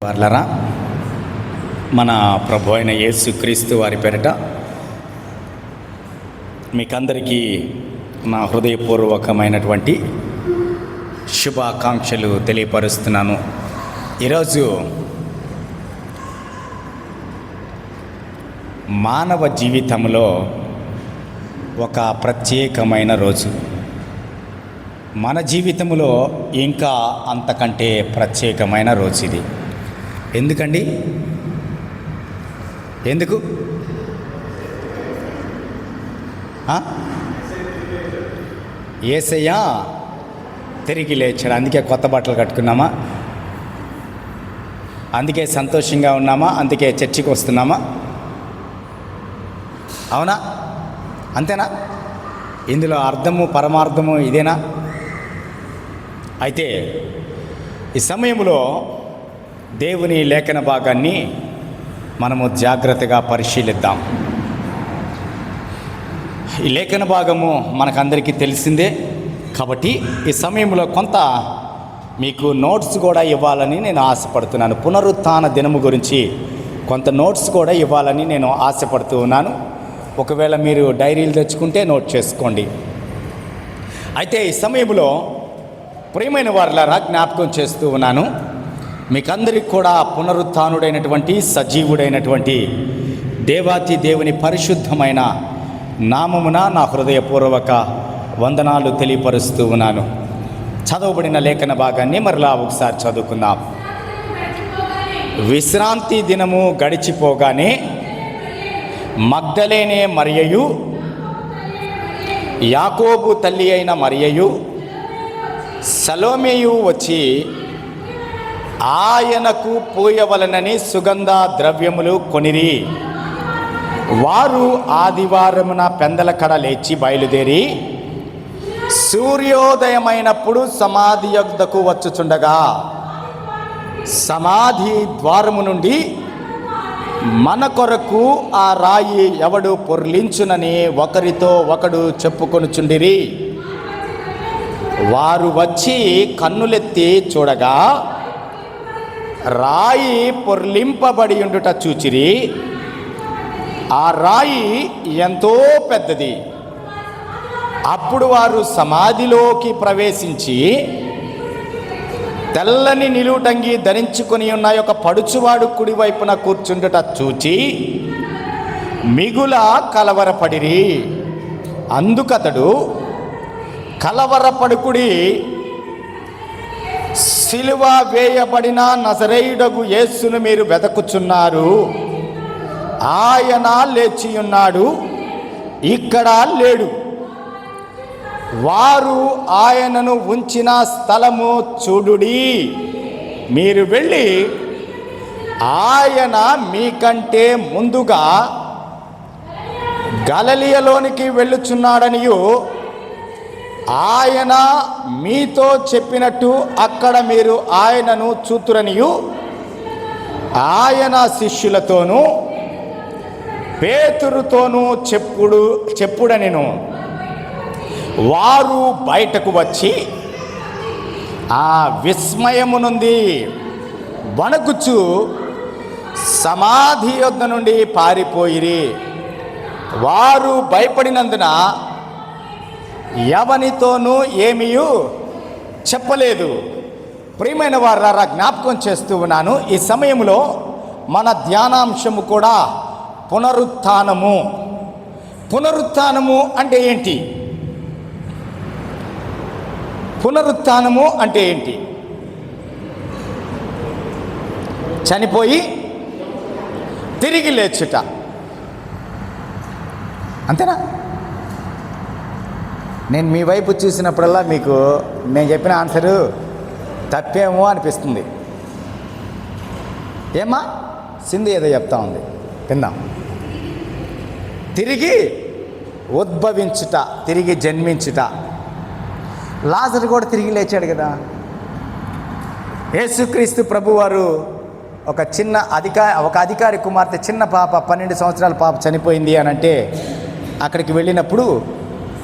వార్లరా, మన ప్రభు అయిన యేసుక్రీస్తు వారి పేరిట మీకందరికీ నా హృదయపూర్వకమైనటువంటి శుభాకాంక్షలు తెలియపరుస్తున్నాను. ఈరోజు మానవ జీవితంలో ఒక ప్రత్యేకమైన రోజు. మన జీవితంలో ఇంకా అంతకంటే ప్రత్యేకమైన రోజు ఇది. ఎందుకండి? ఎందుకు? యేసయ్య తిరిగి లేచాడు. అందుకే కొత్త బట్టలు కట్టుకున్నామా? అందుకే సంతోషంగా ఉన్నామా? అందుకే చర్చికి వస్తున్నామా? అవునా? అంతేనా? ఇందులో అర్థము పరమార్థము ఇదేనా? అయితే ఈ సమయంలో దేవుని లేఖన భాగాన్ని మనము జాగ్రత్తగా పరిశీలిద్దాం. ఈ లేఖన భాగము మనకందరికీ తెలిసిందే కాబట్టి ఈ సమయంలో కొంత మీకు నోట్స్ కూడా ఇవ్వాలని నేను ఆశపడుతున్నాను. పునరుత్థాన దినము గురించి కొంత నోట్స్ కూడా ఇవ్వాలని నేను ఆశపడుతూ ఉన్నాను. ఒకవేళ మీరు డైరీలు తెచ్చుకుంటే నోట్ చేసుకోండి. అయితే ఈ సమయంలో ప్రియమైన వారులారా, జ్ఞాపకం చేస్తూ ఉన్నాను, మీకందరికి కూడా పునరుత్థానుడైనటువంటి సజీవుడైనటువంటి దేవాతి దేవుని పరిశుద్ధమైన నామమున నా హృదయపూర్వక వందనాలు తెలియపరుస్తూ ఉన్నాను. చదవబడిన లేఖన భాగాన్ని మరలా ఒకసారి చదువుకుందాం. విశ్రాంతి దినము గడిచిపోగానే మగ్దలేనే మరియయు, యాకోబు తల్లి అయిన మరియయు, సలోమేయు వచ్చి ఆయనకు పూయవలనని సుగంధ ద్రవ్యములు కొనిరి. వారు ఆదివారమున పెందలకడ లేచి బయలుదేరి సూర్యోదయమైనప్పుడు సమాధి యొద్దకు వచ్చుచుండగా సమాధి ద్వారము నుండి మన కొరకు ఆ రాయి ఎవడు పొర్లించునని ఒకరితో ఒకడు చెప్పుకొనుచుండిరి. వారు వచ్చి కన్నులెత్తి చూడగా రాయి పొర్లింపబడి ఉండుట చూచిరి. ఆ రాయి ఎంతో పెద్దది. అప్పుడు వారు సమాధిలోకి ప్రవేశించి తెల్లని నిలువుటంగి ధరించుకొని ఉన్న ఒక పడుచువాడు కుడివైపున కూర్చుండుట చూచి మిగుల కలవరపడిరి. అందుకతడు, కలవరపడుకుడి, సిలువ వేయబడిన నజరేయుడగు యేసును మీరు వెదకుచున్నారు. ఆయన లేచియున్నాడు, ఇక్కడ లేడు. వారు ఆయనను ఉంచిన స్థలము చూడుడి. మీరు వెళ్ళి ఆయన మీకంటే ముందుగా గలిలయలోనికి వెళ్ళుచున్నాడనియు ఆయన మీతో చెప్పినట్టు అక్కడ మీరు ఆయనను చూతురనియు ఆయన శిష్యులతోనూ పేతురుతోనూ చెప్పుడనెను. వారు బయటకు వచ్చి ఆ విస్మయము నుండి వణకుచు సమాధి యొద్ద నుండి పారిపోయిరి. వారు భయపడినందున ఎవనితోనూ ఏమీయూ చెప్పలేదు. ప్రియమైన వారులారా, జ్ఞాపకం చేస్తూ ఉన్నాను, ఈ సమయంలో మన ధ్యానాంశము కూడా పునరుత్థానము. పునరుత్థానము అంటే ఏంటి? పునరుత్థానము అంటే ఏంటి? చనిపోయి తిరిగి లేచుట, అంతేనా? నేను మీ వైపు చూసినప్పుడల్లా మీకు నేను చెప్పిన ఆన్సరు తప్పేమో అనిపిస్తుంది. ఏమ్మా? సింధు ఏదో చెప్తా ఉంది, విందాం. తిరిగి ఉద్భవించుట, తిరిగి జన్మించుట. లాజరు కూడా తిరిగి లేచాడు కదా. యేసుక్రీస్తు ప్రభువారు ఒక అధికారి కుమార్తె, చిన్న పాప, 12 సంవత్సరాల పాప చనిపోయింది అని అంటే అక్కడికి వెళ్ళినప్పుడు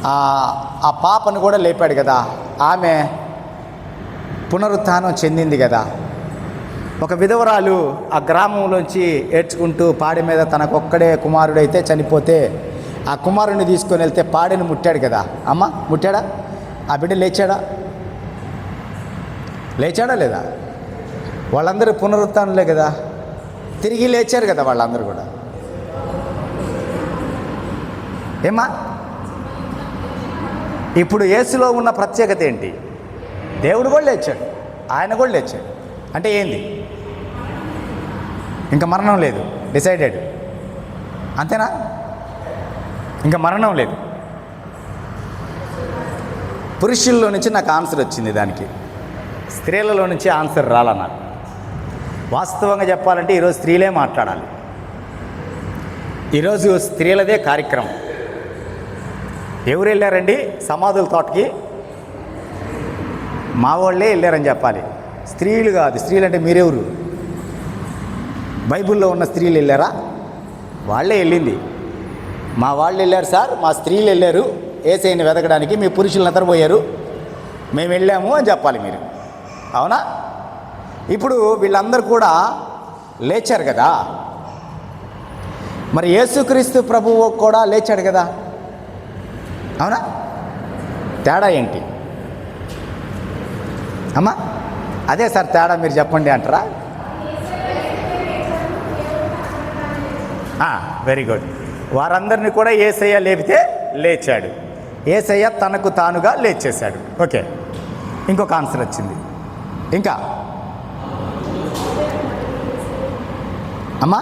ఆ పాపను కూడా లేపాడు కదా. ఆమె పునరుత్థానం చెందింది కదా. ఒక విధవరాలు ఆ గ్రామంలోంచి ఏడ్చుకుంటూ పాడి మీద తనకొక్కడే కుమారుడైతే చనిపోతే ఆ కుమారుడిని తీసుకొని వెళ్తే పాడిని ముట్టాడు కదా. అమ్మ ముట్టాడా? ఆ బిడ్డ లేచాడా? లేచాడా లేదా? వాళ్ళందరూ పునరుత్థానులే కదా, తిరిగి లేచారు కదా వాళ్ళందరూ కూడా. ఏమా ఇప్పుడు యేసులో ఉన్న ప్రత్యేకత ఏంటి? దేవుడు కూడా లేచాడు, ఆయన కూడా లేచాడు. అంటే ఏంది? ఇంకా మరణం లేదు, డిసైడెడ్. అంతేనా? ఇంకా మరణం లేదు. పురుషుల్లో నుంచి నాకు ఆన్సర్ వచ్చింది, దానికి స్త్రీలలో నుంచి ఆన్సర్ రాలన్నారు. వాస్తవంగా చెప్పాలంటే ఈరోజు స్త్రీలే మాట్లాడాలి. ఈరోజు స్త్రీలదే కార్యక్రమం. ఎవరు వెళ్ళారండి సమాధుల తోటకి? మా వాళ్ళే వెళ్ళారని చెప్పాలి, స్త్రీలు కాదు. స్త్రీలు అంటే మీరెవరు? బైబిల్లో ఉన్న స్త్రీలు వెళ్ళారా? వాళ్ళే వెళ్ళింది. మా వాళ్ళు వెళ్ళారు సార్, మా స్త్రీలు వెళ్ళారు యేసయ్యని వెతకడానికి, మీ పురుషులు నిద్రపోయారు, మేము వెళ్ళాము అని చెప్పాలి మీరు. అవునా? ఇప్పుడు వీళ్ళందరూ కూడా లేచారు కదా, మరి యేసుక్రీస్తు ప్రభువు కూడా లేచాడు కదా. అవునా? తేడా ఏంటి అమ్మా? అదే సార్ తేడా, మీరు చెప్పండి అంటారా? Very good. వారందరినీ కూడా యేసయ్య లేపితే లేచాడు, యేసయ్య తనకు తానుగా లేచేశాడు. ఓకే, ఇంకొక ఆన్సర్ వచ్చింది. ఇంకా అమ్మా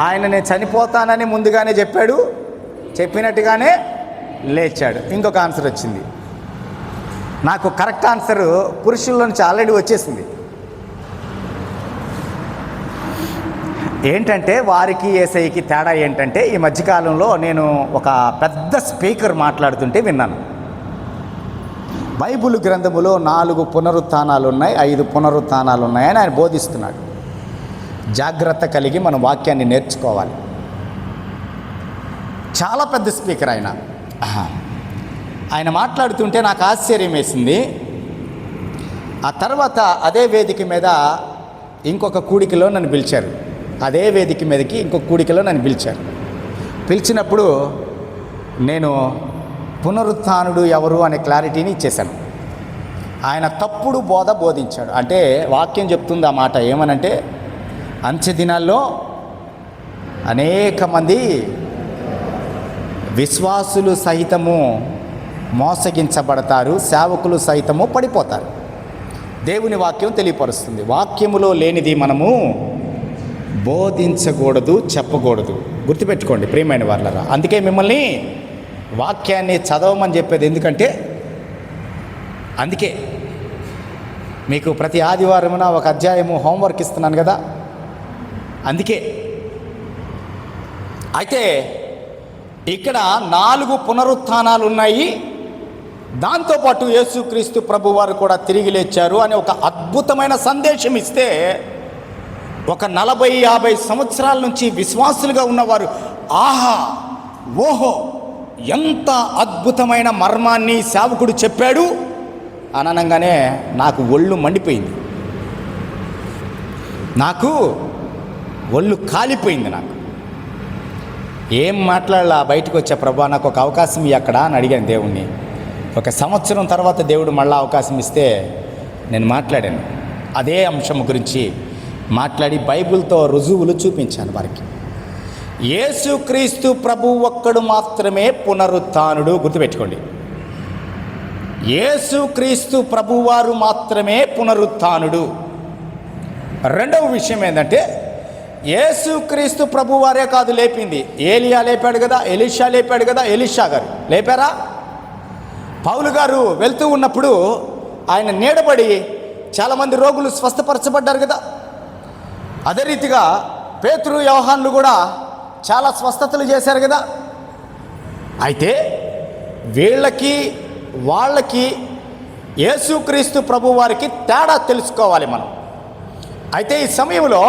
ఆయన నేను చనిపోతానని ముందుగానే చెప్పాడు, చెప్పినట్టుగానే లేచాడు. ఇంకొక ఆన్సర్ వచ్చింది. నాకు కరెక్ట్ ఆన్సరు పురుషుల నుంచి ఆల్రెడీ వచ్చేసింది. ఏంటంటే వారికి యేసయ్యకి తేడా ఏంటంటే, ఈ మధ్యకాలంలో నేను ఒక పెద్ద స్పీకర్ మాట్లాడుతుంటే విన్నాను. బైబిల్ గ్రంథములో 4 పునరుత్థానాలు ఉన్నాయి, 5 పునరుత్థానాలు ఉన్నాయని ఆయన బోధిస్తున్నాడు. జాగ్రత్త కలిగి మనం వాక్యాన్ని నేర్చుకోవాలి. చాలా పెద్ద స్పీకర్ ఆయన. ఆయన మాట్లాడుతుంటే నాకు ఆశ్చర్యం వేసింది. ఆ తర్వాత అదే వేదిక మీద ఇంకొక కూడికలో నన్ను పిలిచారు. అదే వేదిక మీదకి ఇంకొక కూడికలో నన్ను పిలిచారు. పిలిచినప్పుడు నేను పునరుత్థానుడు ఎవరు అనే క్లారిటీని ఇచ్చేశాను. ఆయన తప్పుడు బోధ బోధించాడు. అంటే వాక్యం చెప్తుంది ఆ మాట ఏమనంటే, అంచె దినాల్లో అనేక మంది విశ్వాసులు సహితము మోసగించబడతారు, సేవకులు సైతము పడిపోతారు. దేవుని వాక్యం తెలియపరుస్తుంది. వాక్యములో లేనిది మనము బోధించకూడదు, చెప్పకూడదు. గుర్తుపెట్టుకోండి ప్రియమైన వాళ్ళరా. అందుకే మిమ్మల్ని వాక్యాన్ని చదవమని చెప్పేది. ఎందుకంటే అందుకే మీకు ప్రతి ఆదివారమున ఒక అధ్యాయము హోంవర్క్ ఇస్తున్నాను కదా, అందుకే. అయితే ఇక్కడ 4 పునరుత్థానాలు ఉన్నాయి. దాంతోపాటు యేసుక్రీస్తు ప్రభువారు కూడా తిరిగి లేచారు అని ఒక అద్భుతమైన సందేశం ఇస్తే, ఒక 40-50 సంవత్సరాల నుంచి విశ్వాసులుగా ఉన్నవారు ఆహా ఓహో ఎంత అద్భుతమైన మర్మాన్ని సేవకుడు చెప్పాడు అననంగానే నాకు ఒళ్ళు మండిపోయింది, నాకు ఒళ్ళు కాలిపోయింది. నాకు ఏం మాట్లాడాలా, బయటకు వచ్చా. ప్రభా నాకు ఒక అవకాశం ఇయ్యి అక్కడ అని అడిగాను దేవుణ్ణి. 1 సంవత్సరం తర్వాత దేవుడు మళ్ళీ అవకాశం ఇస్తే నేను మాట్లాడాను. అదే అంశం గురించి మాట్లాడి బైబిల్తో రుజువులు చూపించాను వారికి. యేసుక్రీస్తు ప్రభు ఒక్కడు మాత్రమే పునరుత్థానుడు. గుర్తుపెట్టుకోండి, యేసుక్రీస్తు ప్రభువారు మాత్రమే పునరుత్థానుడు. రెండవ విషయం ఏంటంటే, యేసుక్రీస్తు ప్రభువారే కాదు లేపింది, ఏలియా లేపాడు కదా, ఎలీషా లేపాడు కదా. ఎలీషా గారు లేపారా? పౌలు గారు వెళ్తూ ఉన్నప్పుడు ఆయన నీడబడి చాలామంది రోగులు స్వస్థపరచబడ్డారు కదా. అదే రీతిగా పేతురు, యోహాన్లు కూడా చాలా స్వస్థతలు చేశారు కదా. అయితే వీళ్ళకి వాళ్ళకి యేసుక్రీస్తు ప్రభువారికి తేడా తెలుసుకోవాలి మనం. అయితే ఈ సమయంలో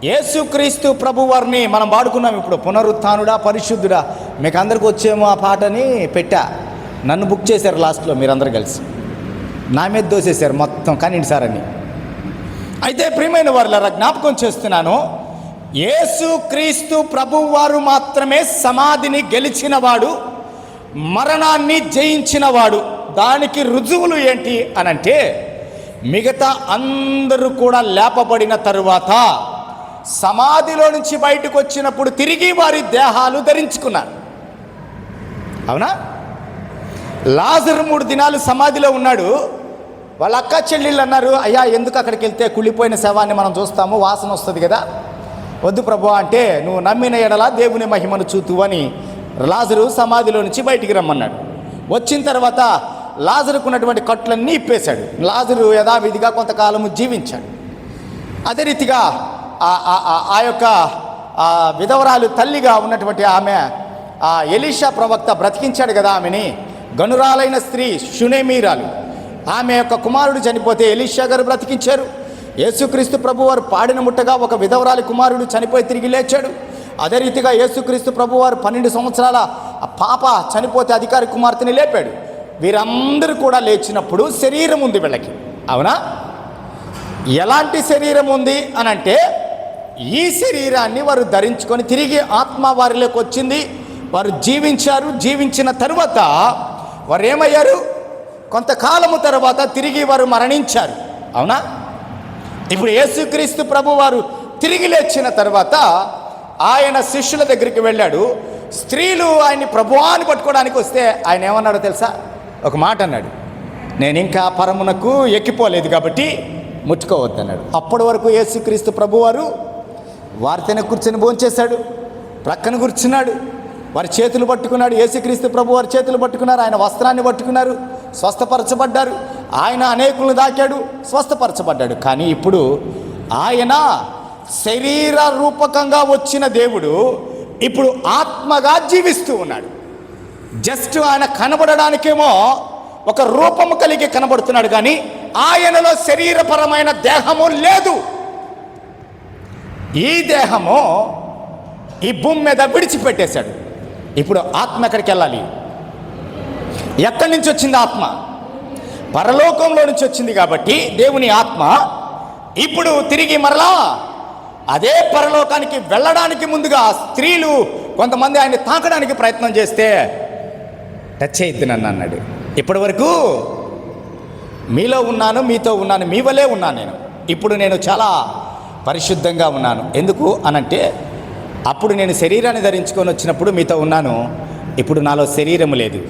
యేసుక్రీస్తు ప్రభువారిని మనం వాడుకున్నాం. ఇప్పుడు పునరుత్థానుడా పరిశుద్ధుడా, మీకు అందరికి వచ్చేమో ఆ పాటని పెట్టా, నన్ను బుక్ చేశారు లాస్ట్లో మీరందరూ కలిసి. నా మీద దోసేశారు మొత్తం కనిండి సార్ అని. అయితే ప్రియమైన వారులారా, జ్ఞాపకం చేస్తున్నాను, యేసు క్రీస్తు ప్రభువారు మాత్రమే సమాధిని గెలిచినవాడు, మరణాన్ని జయించినవాడు. దానికి రుజువులు ఏంటి అనంటే, మిగతా అందరూ కూడా లేపబడిన తరువాత సమాధిలో నుంచి బయటకు వచ్చినప్పుడు తిరిగి వారి దేహాలు ధరించుకున్నారు. అవునా? లాజరు 3 దినాలు సమాధిలో ఉన్నాడు. వాళ్ళ అక్క చెల్లెళ్ళు అన్నారు, అయ్యా ఎందుకు అక్కడికి వెళ్తే కుళ్ళిపోయిన శవాన్ని మనం చూస్తాము, వాసన వస్తుంది కదా. వద్దు ప్రభు అంటే, నువ్వు నమ్మిన ఎడల దేవుని మహిమను చూతువు అని లాజరు సమాధిలో నుంచి బయటికి రమ్మన్నాడు. వచ్చిన తర్వాత లాజరుకు ఉన్నటువంటి కట్లన్నీ ఇప్పేశాడు. లాజరు యథావిధిగా కొంతకాలము జీవించాడు. అదే రీతిగా ఆ యొక్క విధవరాలు తల్లిగా ఉన్నటువంటి ఆమె ఎలీషా ప్రవక్త బ్రతికించాడు కదా ఆమెని. గనురాలైన స్త్రీ షునేమీరాలు, ఆమె యొక్క కుమారుడు చనిపోతే ఎలీషా గారు బ్రతికించారు. యేసుక్రీస్తు ప్రభువారు పాడిన ముట్టగా ఒక విధవరాలి కుమారుడు చనిపోయి తిరిగి లేచాడు. అదే రీతిగా యేసుక్రీస్తు ప్రభువారు 12 సంవత్సరాల పాప చనిపోతే అధికారి కుమార్తెని లేపాడు. వీరందరూ కూడా లేచినప్పుడు శరీరం ఉంది వీళ్ళకి. అవునా? ఎలాంటి శరీరం ఉంది అనంటే, ఈ శరీరాన్ని వారు ధరించుకొని తిరిగి ఆత్మ వారిలోకి వచ్చింది. వారు జీవించారు. జీవించిన తరువాత వారు ఏమయ్యారు? కొంతకాలము తర్వాత తిరిగి వారు మరణించారు. అవునా? ఇప్పుడు యేసుక్రీస్తు ప్రభు వారు తిరిగి లేచిన తర్వాత ఆయన శిష్యుల దగ్గరికి వెళ్ళాడు. స్త్రీలు ఆయన్ని ప్రభువాన్ని పట్టుకోవడానికి వస్తే ఆయన ఏమన్నాడో తెలుసా? ఒక మాట అన్నాడు, నేను ఇంకా పరమునకు ఎక్కిపోలేదు కాబట్టి ముట్టుకోవద్దన్నాడు. అప్పటి వరకు యేసుక్రీస్తు ప్రభువారు వారితోనే కూర్చొని భోంచేశాడు, ప్రక్కన కూర్చున్నాడు, వారి చేతులు పట్టుకున్నాడు. యేసుక్రీస్తు ప్రభు వారి చేతులు పట్టుకున్నారు, ఆయన వస్త్రాన్ని పట్టుకున్నారు, స్వస్థపరచబడ్డారు. ఆయన అనేకులను దాకాడు, స్వస్థపరచబడ్డాడు. కానీ ఇప్పుడు ఆయన శరీర రూపకంగా వచ్చిన దేవుడు ఇప్పుడు ఆత్మగా జీవిస్తూ ఉన్నాడు. జస్ట్ ఆయన కనబడడానికేమో ఒక రూపము కలిగి కనబడుతున్నాడు, కానీ ఆయనలో శరీరపరమైన దేహము లేదు. ఈ దేహము ఈ భూమి మీద విడిచిపెట్టేశాడు. ఇప్పుడు ఆత్మ ఎక్కడికి వెళ్ళాలి? ఎక్కడి నుంచి వచ్చింది ఆత్మ? పరలోకంలో నుంచి వచ్చింది. కాబట్టి దేవుని ఆత్మ ఇప్పుడు తిరిగి మరలా అదే పరలోకానికి వెళ్ళడానికి ముందుగా స్త్రీలు కొంతమంది ఆయన్ని తాకడానికి ప్రయత్నం చేస్తే టచ్ చేయొద్దు నన్ను అన్నాడు. ఇప్పటి వరకు మీలో ఉన్నాను, మీతో ఉన్నాను, మీ వలే ఉన్నాను నేను. ఇప్పుడు నేను చాలా పరిశుద్ధంగా ఉన్నాను. ఎందుకు అనంటే, అప్పుడు నేను శరీరాన్ని ధరించుకొని వచ్చినప్పుడు మీతో ఉన్నాను, ఇప్పుడు నాలో శరీరం లేదు.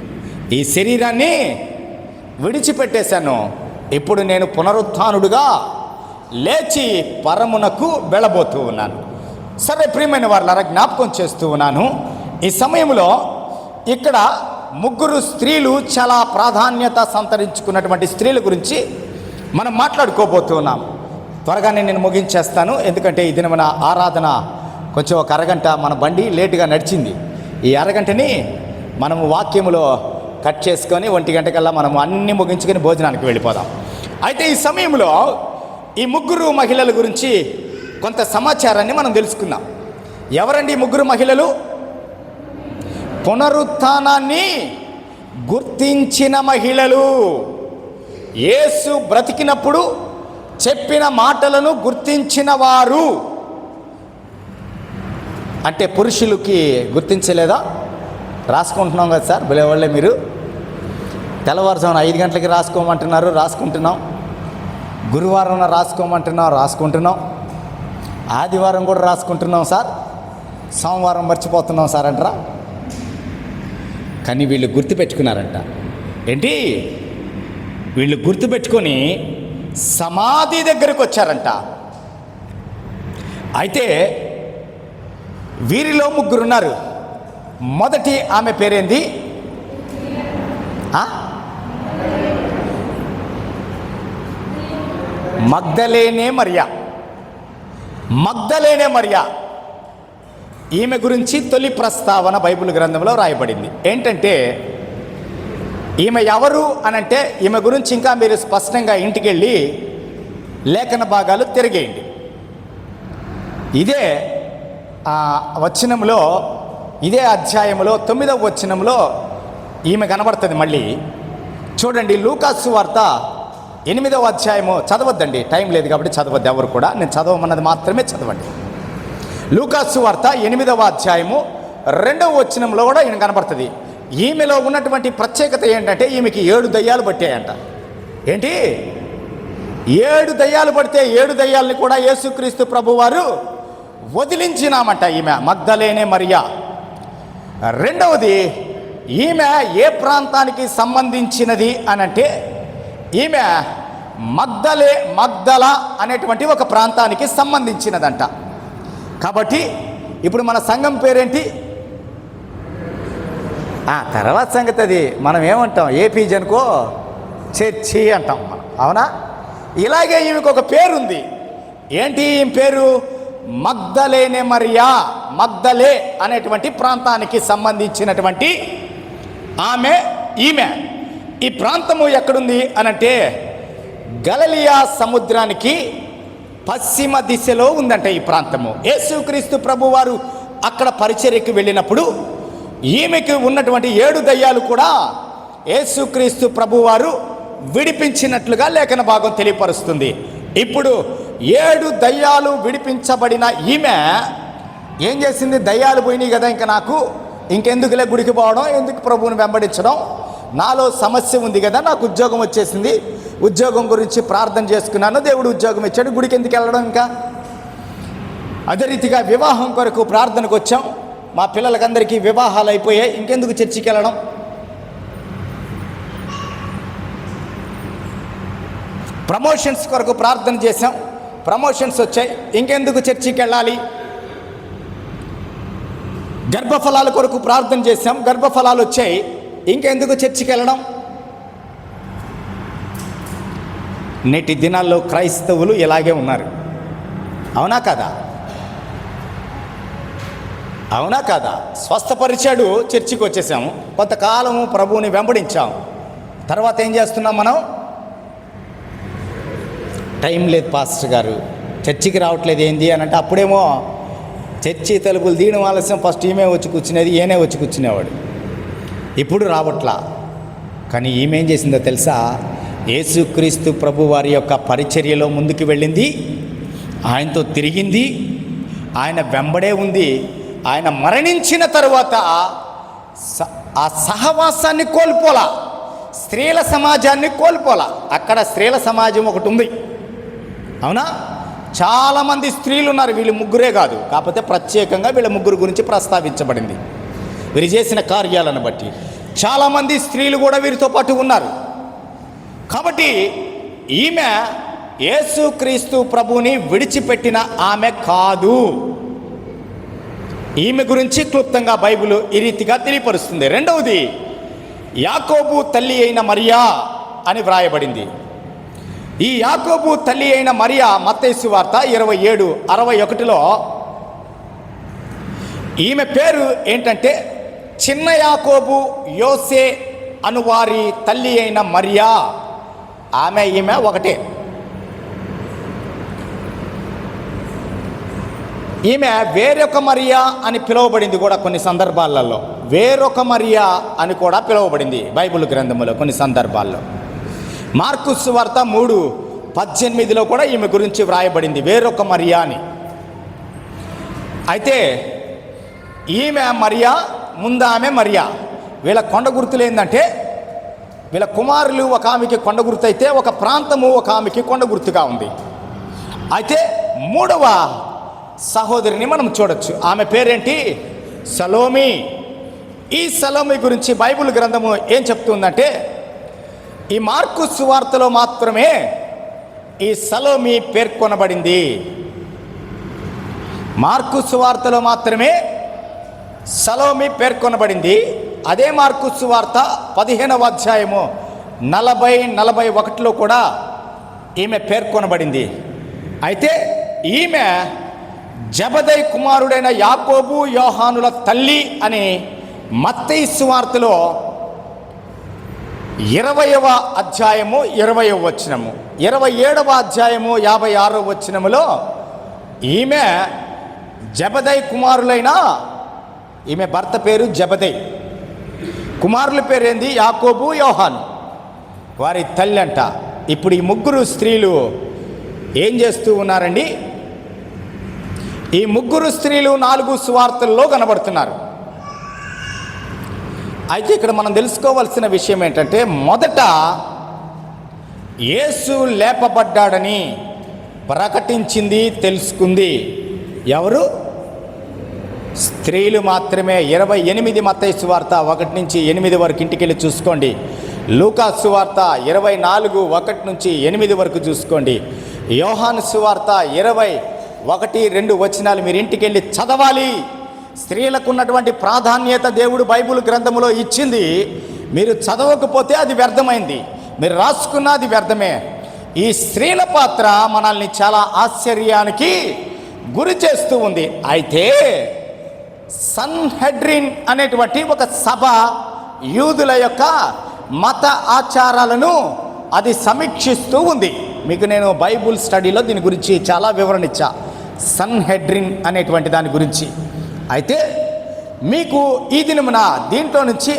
ఈ శరీరాన్ని విడిచిపెట్టేశాను. ఇప్పుడు నేను పునరుత్థానుడుగా లేచి పరమునకు వెళ్ళబోతూ ఉన్నాను. సరే ప్రియమైన వారులారా, జ్ఞాపకం చేస్తూ ఉన్నాను, ఈ సమయంలో ఇక్కడ 3 స్త్రీలు చాలా ప్రాధాన్యత సంతరించుకున్నటువంటి స్త్రీల గురించి మనం మాట్లాడుకోబోతున్నాం. త్వరగానే నేను ముగించేస్తాను, ఎందుకంటే ఈ దిన మన ఆరాధన కొంచెం ఒక అరగంట మన బండి లేటుగా నడిచింది. ఈ అరగంటని మనము వాక్యములో కట్ చేసుకొని 1 గంటకల్లా మనము అన్నీ ముగించుకొని భోజనానికి వెళ్ళిపోదాం. అయితే ఈ సమయంలో ఈ 3 మహిళల గురించి కొంత సమాచారాన్ని మనం తెలుసుకుందాం. ఎవరండి ఈ 3 మహిళలు? పునరుత్థానాన్ని గుర్తించిన మహిళలు. యేసు బ్రతికినప్పుడు చెప్పిన మాటలను గుర్తించిన వారు. అంటే పురుషులకి గుర్తించలేదా? రాసుకుంటున్నాం కదా సార్, భలేవాళ్ళే మీరు. తెల్లవారుజామున 5 గంటలకి రాసుకోమంటున్నారు, రాసుకుంటున్నాం. గురువారం రాసుకోమంటున్నాం, రాసుకుంటున్నాం. ఆదివారం కూడా రాసుకుంటున్నాం సార్, సోమవారం మర్చిపోతున్నాం సార్ అంటారా? కానీ వీళ్ళు గుర్తుపెట్టుకున్నారంట. ఏంటి? వీళ్ళు గుర్తుపెట్టుకొని సమాధి దగ్గరకు వచ్చారంట. అయితే వీరిలో 3 ఉన్నారు. మొదటి ఆమె పేరేంది? మగ్దలేనే మరియా. మగ్దలేనే మరియా, ఈమె గురించి తొలి ప్రస్తావన బైబిల్ గ్రంథంలో రాయబడింది. ఏంటంటే ఈమె ఎవరు అనంటే, ఈమె గురించి ఇంకా మీరు స్పష్టంగా ఇంటికి వెళ్ళి లేఖన భాగాలు తిరిగేయండి. ఇదే వచనంలో, ఇదే అధ్యాయంలో 9వ వచనంలో ఈమె కనబడుతుంది. మళ్ళీ చూడండి, లూకాసు వార్త 8వ అధ్యాయము చదవద్దండి, టైం లేదు కాబట్టి చదవద్దు ఎవరు కూడా, నేను చదవమన్నది మాత్రమే చదవండి. లూకాసు వార్త 8వ అధ్యాయము 2వ వచనంలో కూడా ఈయన కనబడుతుంది. ఈమెలో ఉన్నటువంటి ప్రత్యేకత ఏంటంటే ఈమెకి 7 దయ్యాలు పట్టాయంట. ఏంటి? 7 దయ్యాలు పడితే 7 దయ్యాలని కూడా యేసుక్రీస్తు ప్రభువారు వదిలించినామంట. ఈమె మగ్దలేనే మరియా. రెండవది, ఈమె ఏ ప్రాంతానికి సంబంధించినది అనంటే ఈమె మగ్దల అనేటువంటి ఒక ప్రాంతానికి సంబంధించినదంట. కాబట్టి ఇప్పుడు మన సంఘం పేరేంటి? తర్వాత సంగతి అది మనం ఏమంటాం, ఏపీజీ అనుకో చర్చి అంటాం మనం, అవునా? ఇలాగే ఈమెకు ఒక పేరుంది. ఏంటి ఈమె పేరు? మగ్దలేనే మరియా. మగ్దలే అనేటువంటి ప్రాంతానికి సంబంధించినటువంటి ఈమె. ఈ ప్రాంతము ఎక్కడుంది అనంటే గలిలయ సముద్రానికి పశ్చిమ దిశలో ఉందంట ఈ ప్రాంతము. యేసుక్రీస్తు ప్రభువారు అక్కడ పరిచర్యకు వెళ్ళినప్పుడు ఈమెకు ఉన్నటువంటి 7 దయ్యాలు కూడా యేసుక్రీస్తు ప్రభువారు విడిపించినట్లుగా లేఖన భాగం తెలియపరుస్తుంది. ఇప్పుడు 7 దయ్యాలు విడిపించబడిన ఈమె ఏం చేసింది? దయ్యాలు పోయినాయి కదా, ఇంకా నాకు ఇంకెందుకులే గుడికి పోవడం, ఎందుకు ప్రభువుని వెంబడించడం, నాలో సమస్య ఉంది కదా, నాకు ఉద్యోగం వచ్చేసింది, ఉద్యోగం గురించి ప్రార్థన చేసుకున్నాను, దేవుడు ఉద్యోగం ఇచ్చాడు, గుడికి ఎందుకు వెళ్ళడం ఇంకా. అదే రీతిగా వివాహం కొరకు ప్రార్థనకు వచ్చాం, మా పిల్లలకందరికీ వివాహాలు అయిపోయాయి, ఇంకెందుకు చర్చికి వెళ్ళడం. ప్రమోషన్స్ కొరకు ప్రార్థన చేశాం, ప్రమోషన్స్ వచ్చాయి, ఇంకెందుకు చర్చికి వెళ్ళాలి. గర్భఫలాల కొరకు ప్రార్థన చేశాం, గర్భఫలాలు వచ్చాయి, ఇంకెందుకు చర్చికి వెళ్ళడం. నేటి దినాల్లో క్రైస్తవులు ఇలాగే ఉన్నారు, అవునా కదా? అవునా కదా? స్వస్థపరిచాడు, చర్చికి వచ్చేసాము, కొంతకాలము ప్రభువుని వెంబడించాము, తర్వాత ఏం చేస్తున్నాం మనం? టైం లేదు పాస్టర్ గారు, చర్చికి రావట్లేదు ఏంది అని అంటే అప్పుడేమో చర్చి తలుపులు తీయడం ఆలస్యం, ఫస్ట్ ఈమె వచ్చి కూర్చునేది, ఈయనే వచ్చి కూర్చునేవాడు. ఇప్పుడు రావట్లా. కానీ ఈమె ఏం చేసిందో తెలుసా? యేసుక్రీస్తు ప్రభు వారి యొక్క పరిచర్యలో ముందుకు వెళ్ళింది, ఆయనతో తిరిగింది, ఆయన వెంబడే ఉంది. ఆయన మరణించిన తరువాత ఆ సహవాసాన్ని కోల్పోలా, స్త్రీల సమాజాన్ని కోల్పోలా. అక్కడ స్త్రీల సమాజం ఒకటి ఉంది, అవునా? చాలామంది స్త్రీలు ఉన్నారు, వీళ్ళు ముగ్గురే కాదు, కాకపోతే ప్రత్యేకంగా వీళ్ళ ముగ్గురు గురించి ప్రస్తావించబడింది. వీరు చేసిన కార్యాలను బట్టి చాలామంది స్త్రీలు కూడా వీరితో పాటు ఉన్నారు. కాబట్టి ఈమె యేసుక్రీస్తు ప్రభువుని విడిచిపెట్టిన ఆమె కాదు. ఈమె గురించి క్లుప్తంగా బైబిల్ ఈ రీతిగా తెలియపరుస్తుంది. రెండవది, యాకోబు తల్లి అయిన మరియా అని వ్రాయబడింది. ఈ యాకోబు తల్లి అయిన మరియా మత్తయి సువార్త 27:61లో ఈమె పేరు ఏంటంటే చిన్న యాకోబు యోసే అనువారి తల్లి అయిన మరియా. ఈమె ఒకటే. ఈమె వేరొక మరియా అని పిలువబడింది కూడా కొన్ని సందర్భాలలో, వేరొక మరియా అని కూడా పిలువబడింది బైబిల్ గ్రంథములో కొన్ని సందర్భాల్లో. మార్కు సువార్త 3:18లో కూడా ఈమె గురించి వ్రాయబడింది వేరొక మరియా అని. అయితే ఈమె మరియా, ముందు ఆమె మరియా. వీళ్ళ కొండ గుర్తులు ఏంటంటే వీళ్ళ కుమారులు ఒక ఆమెకి కొండ గుర్తు అయితే, ఒక ప్రాంతము ఒక ఆమెకి కొండ గుర్తుగా ఉంది. అయితే 3వ సహోదరిని మనం చూడొచ్చు, ఆమె పేరేంటి? సలోమి. ఈ సలోమి గురించి బైబిల్ గ్రంథము ఏం చెప్తుందంటే ఈ మార్కు సువార్తలో మాత్రమే ఈ సలోమి పేర్కొనబడింది. మార్కు సువార్తలో మాత్రమే సలోమి పేర్కొనబడింది. అదే మార్కు సువార్త 15వ అధ్యాయము 40-41లో కూడా ఈమె పేర్కొనబడింది. అయితే ఈమె జబదయి కుమారుడైన యాకోబు యోహానుల తల్లి అని మత్తయి సువార్తలో 20వ అధ్యాయము 20వ వచనము, 27వ అధ్యాయము 56వ వచనములో ఈమె జబదయి కుమారులైన, ఈమె భర్త పేరు జబదయి, కుమారుల పేరేంది? యాకోబు యోహాను, వారి తల్లి అంట. ఇప్పుడు ఈ ముగ్గురు స్త్రీలు ఏం చేస్తూ ఉన్నారండి? ఈ ముగ్గురు స్త్రీలు 4 సువార్తల్లో కనబడుతున్నారు. అయితే ఇక్కడ మనం తెలుసుకోవాల్సిన విషయం ఏంటంటే, మొదట యేసు లేపబడ్డాడని ప్రకటించింది, తెలుసుకుంది ఎవరు? స్త్రీలు మాత్రమే. 28 మత్తయి సువార్త 1 నుంచి 8 వరకు ఇంటికి వెళ్ళి చూసుకోండి. లూకా సువార్త 24 1 నుంచి 8 వరకు చూసుకోండి. యోహాను సువార్త 21, 2 వచనాలు మీరు ఇంటికి వెళ్ళి చదవాలి. స్త్రీలకు ఉన్నటువంటి ప్రాధాన్యత దేవుడు బైబిల్ గ్రంథంలో ఇచ్చింది. మీరు చదవకపోతే అది వ్యర్థమైంది, మీరు రాసుకున్న అది వ్యర్థమే. ఈ స్త్రీల పాత్ర మనల్ని చాలా ఆశ్చర్యానికి గురి చేస్తూ ఉంది. అయితే సన్హెడ్రిన్ అనేటువంటి ఒక సభ యూదుల యొక్క మత ఆచారాలను అది సమీక్షిస్తూ ఉంది. మీకు నేను బైబుల్ స్టడీలో దీని గురించి చాలా వివరణ ఇచ్చా, సన్హెడ్రిన్ అనేటువంటి దాని గురించి. అయితే మీకు ఈ దినమున దీంట్లో నుంచి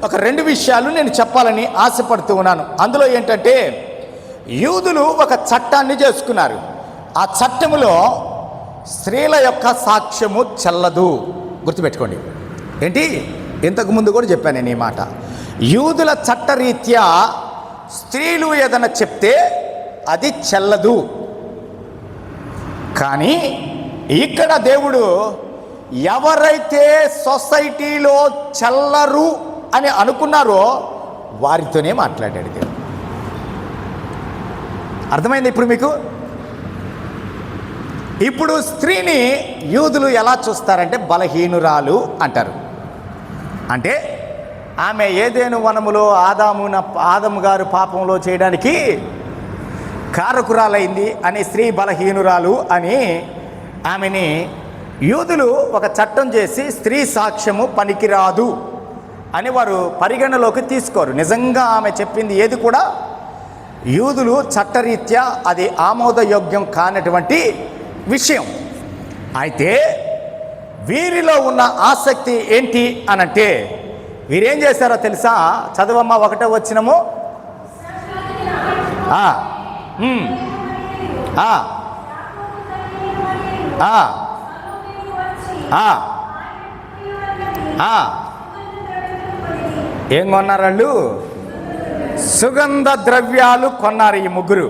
ఒక 2 విషయాలు నేను చెప్పాలని ఆశపడుతూ ఉన్నాను. అందులో ఏంటంటే, యూదులు ఒక చట్టాన్ని చేసుకున్నారు. ఆ చట్టములో స్త్రీల యొక్క సాక్ష్యము చెల్లదు. గుర్తుపెట్టుకోండి. ఏంటి? ఇంతకుముందు కూడా చెప్పాను నేను ఈ మాట. యూదుల చట్టరీత్యా స్త్రీలు ఏదైనా చెప్తే అది చెల్లదు. కానీ ఇక్కడ దేవుడు ఎవరైతే సొసైటీలో చెల్లరు అని అనుకున్నారో వారితోనే మాట్లాడాడు దేవుడు. అర్థమైంది ఇప్పుడు మీకు? ఇప్పుడు స్త్రీని యూదులు ఎలా చూస్తారంటే బలహీనురాలు అంటారు. అంటే ఆమె ఏదెను వనములో ఆదాము గారు పాపంలో చేయడానికి కారకురాలైంది అని, స్త్రీ బలహీనురాలు అని ఆమెని యూదులు ఒక చట్టం చేసి స్త్రీ సాక్ష్యము పనికిరాదు అని వారు పరిగణలోకి తీసుకోరు. నిజంగా ఆమె చెప్పింది ఏది కూడా యూదులు చట్టరీత్యా అది ఆమోదయోగ్యం కానటువంటి విషయం. అయితే వీరిలో ఉన్న ఆసక్తి ఏంటి అనంటే, వీరేం చేశారో తెలుసా? చదవమ్మ 1వ వచనము. ఏం కొన్నారు వాళ్ళు? సుగంధ ద్రవ్యాలు కొన్నారు ఈ ముగ్గురు.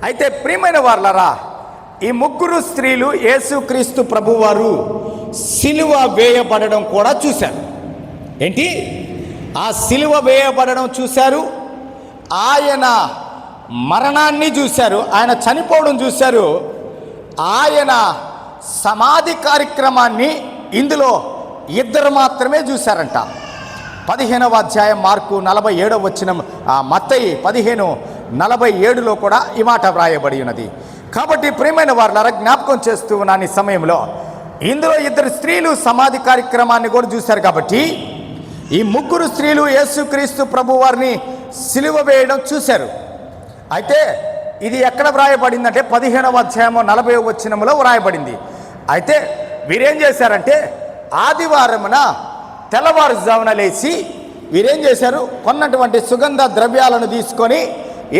అయితే ప్రియమైన వాళ్ళరా, ఈ ముగ్గురు స్త్రీలు యేసుక్రీస్తు ప్రభువారు సిలువ వేయబడడం కూడా చూశారు. ఏంటి? ఆ సిలువ వేయబడడం చూశారు, ఆయన మరణాన్ని చూశారు, ఆయన చనిపోవడం చూశారు, ఆయన సమాధి కార్యక్రమాన్ని ఇందులో 2 మాత్రమే చూశారంట. 15వ అధ్యాయం మార్కు 47వ వచనం, మత్తయి 15:47లో కూడా ఈ మాట వ్రాయబడి ఉన్నది. కాబట్టి ప్రియమైన వారులారా, జ్ఞాపకం చేస్తూ ఉన్నాను ఈ సమయంలో, ఇందులో 2 స్త్రీలు సమాధి కార్యక్రమాన్ని కూడా చూశారు. కాబట్టి ఈ ముగ్గురు స్త్రీలు యేసుక్రీస్తు ప్రభు వారిని సిలువ వేయడం చూశారు. అయితే ఇది ఎక్కడ వ్రాయబడిందంటే 15వ అధ్యాయం 40వ వచనంలో వ్రాయబడింది. అయితే వీరేం చేశారంటే, ఆదివారమున తెల్లవారుజామున లేచి వీరేం చేశారు? కొన్నటువంటి సుగంధ ద్రవ్యాలను తీసుకొని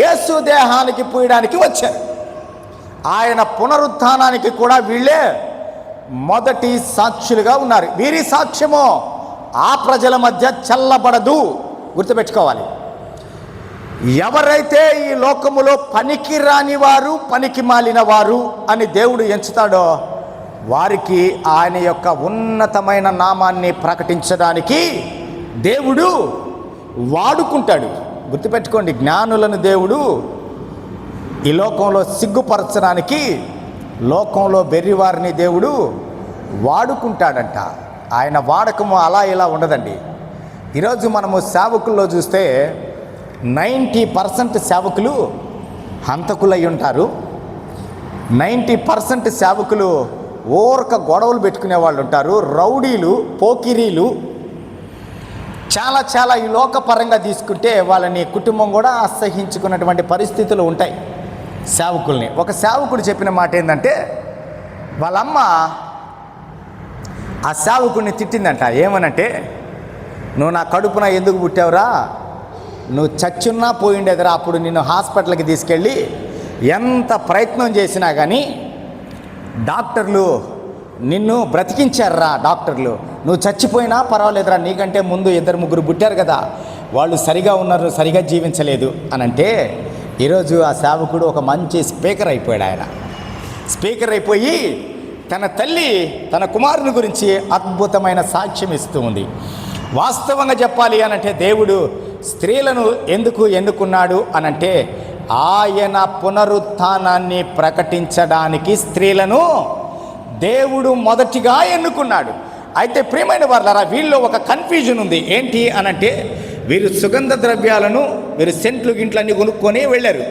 యేసు దేహానికి పూయడానికి వచ్చారు. ఆయన పునరుత్థానానికి కూడా వీళ్ళే మొదటి సాక్షులుగా ఉన్నారు. వీరి సాక్ష్యము ఆ ప్రజల మధ్య చల్లబడదు. గుర్తుపెట్టుకోవాలి. ఎవరైతే ఈ లోకములో పనికి రాని వారు, పనికి మాలిన వారు అని దేవుడు ఎంచుతాడో వారికి ఆయన యొక్క ఉన్నతమైన నామాన్ని ప్రకటించడానికి దేవుడు వాడుకుంటాడు. గుర్తుపెట్టుకోండి, జ్ఞానులను దేవుడు ఈ లోకంలో సిగ్గుపరచడానికి, లోకంలో బెర్రివారిని దేవుడు వాడుకుంటాడంట. ఆయన వాడకము అలా ఇలా ఉండదండి. ఈరోజు మనము సేవకుల్లో చూస్తే 90% సేవకులు హంతకులై ఉంటారు. 90% సేవకులు ఓరక గొడవలు పెట్టుకునే వాళ్ళు ఉంటారు. రౌడీలు, పోకిరీలు, చాలా ఈ లోకపరంగా తీసుకుంటే వాళ్ళని కుటుంబం కూడా అసహించుకున్నటువంటి పరిస్థితులు ఉంటాయి సేవకుల్ని. ఒక సేవకుడు చెప్పిన మాట ఏంటంటే, వాళ్ళమ్మ ఆ సేవకుడిని తిట్టిందంట. ఏమనంటే, నువ్వు నా కడుపున ఎందుకు పుట్టావురా, నువ్వు చచ్చున్నా పోయిండేదిరా. అప్పుడు నిన్ను హాస్పిటల్కి తీసుకెళ్ళి ఎంత ప్రయత్నం చేసినా కానీ డాక్టర్లు నిన్ను బ్రతికించారురా. డాక్టర్లు నువ్వు చచ్చిపోయినా పర్వాలేదురా, నీకంటే ముందు 2-3 పుట్టారు కదా, వాళ్ళు సరిగా ఉన్నారు, సరిగా జీవించలేదు అని అంటే, ఈరోజు ఆ సేవకుడు ఒక మంచి స్పీకర్ అయిపోయాడు. ఆయన స్పీకర్ అయిపోయి తన తల్లి తన కుమారుని గురించి అద్భుతమైన సాక్ష్యం ఇస్తూ ఉంది. వాస్తవంగా చెప్పాలి అనంటే దేవుడు స్త్రీలను ఎందుకు ఎన్నుకున్నాడు అనంటే, ఆయన పునరుత్థానాన్ని ప్రకటించడానికి స్త్రీలను దేవుడు మొదటిగా ఎన్నుకున్నాడు. అయితే ప్రియమైన వారలారా, వీళ్ళు ఒక కన్ఫ్యూజన్ ఉంది. ఏంటి అనంటే, వీరు సుగంధ ద్రవ్యాలను, వీరు సెంట్లు గింట్లన్నీ కొనుక్కొని వెళ్ళారు.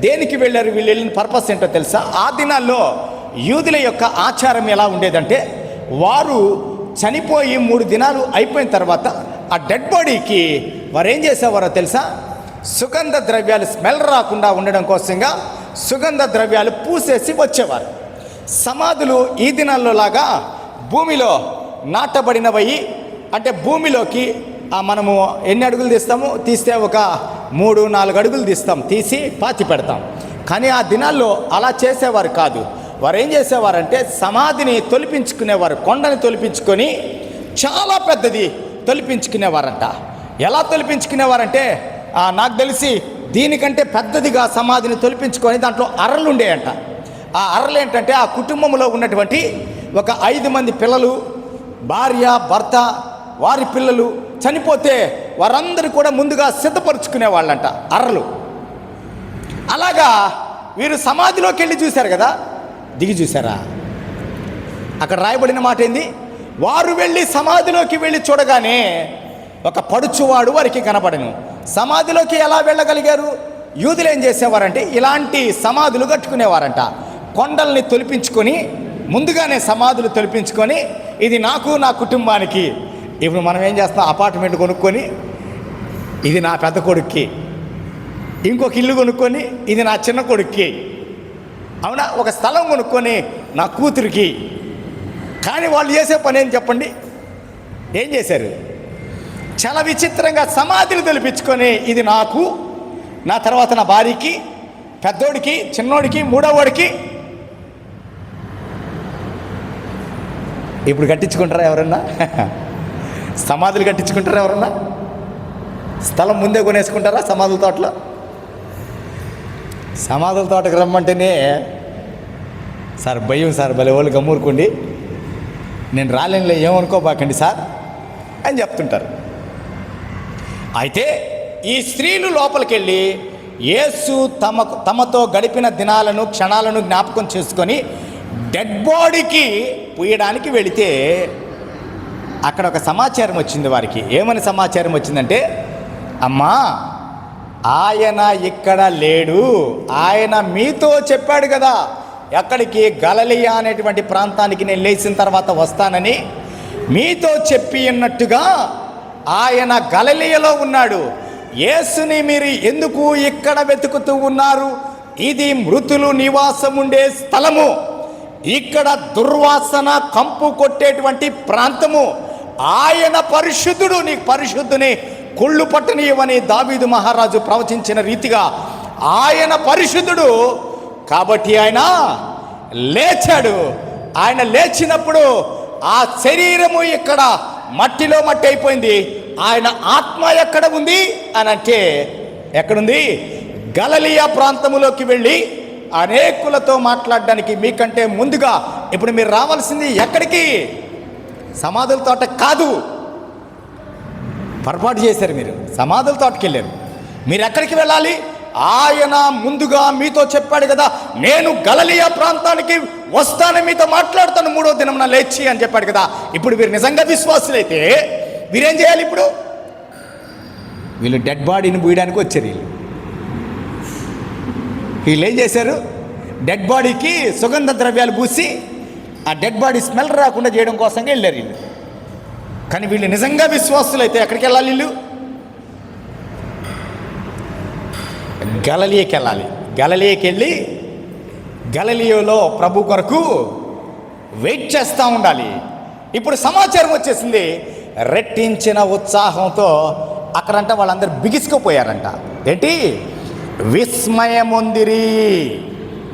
దేనికి వెళ్ళారు? వీళ్ళు వెళ్ళిన పర్పస్ ఏంటో తెలుసా? ఆ దినాల్లో యూదుల యొక్క ఆచారం ఎలా ఉండేదంటే, వారు చనిపోయి 3 దినాలు అయిపోయిన తర్వాత ఆ డెడ్ బాడీకి వారు ఏం చేసేవారో తెలుసా? సుగంధ ద్రవ్యాలు స్మెల్ రాకుండా ఉండడం కోసంగా సుగంధ ద్రవ్యాలు పూసేసి వచ్చేవారు. సమాధులు ఈ దినాల్లో లాగా భూమిలో నాటబడినవి, అంటే భూమిలోకి మనము ఎన్ని అడుగులు తీస్తే ఒక 3-4 అడుగులు తీసి పాతి పెడతాం. కానీ ఆ దినాల్లో అలా చేసేవారు కాదు. వారు ఏం చేసేవారంటే సమాధిని తొలిపించుకునేవారు. కొండని తొలిపించుకొని చాలా పెద్దది తొలిపించుకునేవారంట. ఎలా తొలిపించుకునేవారంటే, నాకు తెలిసి దీనికంటే పెద్దదిగా సమాధిని తొలిపించుకొని దాంట్లో అర్రలు ఉండేయంట. ఆ అర్రలు ఏంటంటే, ఆ కుటుంబంలో ఉన్నటువంటి ఒక 5 మంది పిల్లలు, భార్య, భర్త, వారి పిల్లలు చనిపోతే వారందరూ కూడా ముందుగా సిద్ధపరుచుకునే వాళ్ళంట అర్రలు. అలాగా వీరు సమాధిలోకి వెళ్ళి చూశారు కదా, దిగి చూశారా? అక్కడ రాయబడిన మాట ఏంది? వారు వెళ్ళి సమాధిలోకి వెళ్ళి చూడగానే ఒక పడుచువాడు వారికి కనపడను. సమాధిలోకి ఎలా వెళ్ళగలిగారు? యూదులు ఏం చేసేవారంటే ఇలాంటి సమాధులు కట్టుకునేవారంట. కొండల్ని తొలిపించుకొని ముందుగానే సమాధులు తొలిపించుకొని, ఇది నాకు నా కుటుంబానికి. ఇప్పుడు మనం ఏం చేస్తాం? అపార్ట్మెంట్ కొనుక్కొని ఇది నా పెద్ద కొడుక్కి, ఇంకొక ఇల్లు కొనుక్కొని ఇది నా చిన్న కొడుక్కి, అవునా? ఒక స్థలం కొనుక్కొని నా కూతురికి. కానీ వాళ్ళు చేసే పని ఏం చెప్పండి? ఏం చేశారు? చాలా విచిత్రంగా సమాధిని తొలిపించుకొని, ఇది నాకు, నా తర్వాత నా భార్యకి, పెద్దోడికి, చిన్నోడికి, మూడోవాడికి. ఇప్పుడు కట్టించుకుంటారా ఎవరన్నా? సమాధులు కట్టించుకుంటారా ఎవరన్నా? స్థలం ముందే కొనేసుకుంటారా సమాధుల తోటలో? సమాధుల తోటకు రమ్మంటేనే సార్ భయం సార్, భలే వాళ్ళు గమ్మూరుకోండి, నేను రాలేనులే, ఏమనుకోబాకండి సార్ అని చెప్తుంటారు. అయితే ఈ స్త్రీలు లోపలికి వెళ్ళి యేసు తమతో గడిపిన దినాలను, క్షణాలను జ్ఞాపకం చేసుకొని డెడ్ బాడీకి పూయడానికి వెళితే అక్కడ ఒక సమాచారం వచ్చింది వారికి. ఏమని సమాచారం వచ్చిందంటే, అమ్మా ఆయన ఇక్కడ లేడు, ఆయన మీతో చెప్పాడు కదా, ఎక్కడికి? గలిలయ అనేటువంటి ప్రాంతానికి నేను లేచిన తర్వాత వస్తానని మీతో చెప్పి ఉన్నట్టుగా ఆయన గలిలయలో ఉన్నాడు. యేసుని మీరు ఎందుకు ఇక్కడ వెతుకుతూ ఉన్నారు? ఇది మృతులు నివాసం ఉండే స్థలము, ఇక్కడ దుర్వాసన కంపు కొట్టేటువంటి ప్రాంతము. ఆయన పరిశుద్ధుడు, నీ పరిశుద్ధుని కుళ్ళు పట్టనీయమని దావీదు మహారాజు ప్రవచించిన రీతిగా ఆయన పరిశుద్ధుడు. కాబట్టి ఆయన లేచాడు. ఆయన లేచినప్పుడు ఆ శరీరము ఇక్కడ మట్టిలో మట్టి అయిపోయింది. ఆయన ఆత్మ ఎక్కడ ఉంది అని అంటే, ఎక్కడుంది? గలిలయ ప్రాంతములోకి వెళ్ళి అనేకులతో మాట్లాడడానికి మీకంటే ముందుగా ఇప్పుడు మీరు రావాల్సింది ఎక్కడికి? సమాధుల తోట కాదు, పొరపాటు చేశారు. మీరు సమాధుల తోటకి వెళ్ళారు. మీరు ఎక్కడికి వెళ్ళాలి? ఆయన ముందుగా మీతో చెప్పాడు కదా, నేను గలిలయ ప్రాంతానికి వస్తాను, మీతో మాట్లాడతాను 3వ దినం లేచి అని చెప్పాడు కదా. ఇప్పుడు వీరు నిజంగా విశ్వాసులైతే వీరేం చేయాలి? ఇప్పుడు వీళ్ళు డెడ్ బాడీని పూయడానికి వచ్చారు. వీళ్ళు ఏం చేశారు? డెడ్ బాడీకి సుగంధ ద్రవ్యాలు పూసి ఆ డెడ్ బాడీ స్మెల్ రాకుండా చేయడం కోసంగా వెళ్ళారు వీళ్ళు. కానీ వీళ్ళు నిజంగా విశ్వాసులైతే ఎక్కడికి వెళ్ళాలి? వీళ్ళు గలిలయకి వెళ్ళాలి. గలిలయకి వెళ్ళి గలిలయలో ప్రభు కొరకు వెయిట్ చేస్తూ ఉండాలి. ఇప్పుడు సమాచారం వచ్చేసింది. రెట్టించిన ఉత్సాహంతో అక్కడంట వాళ్ళందరూ బిగిసుకుపోయారంట. ఏంటి? విస్మయముందిరి.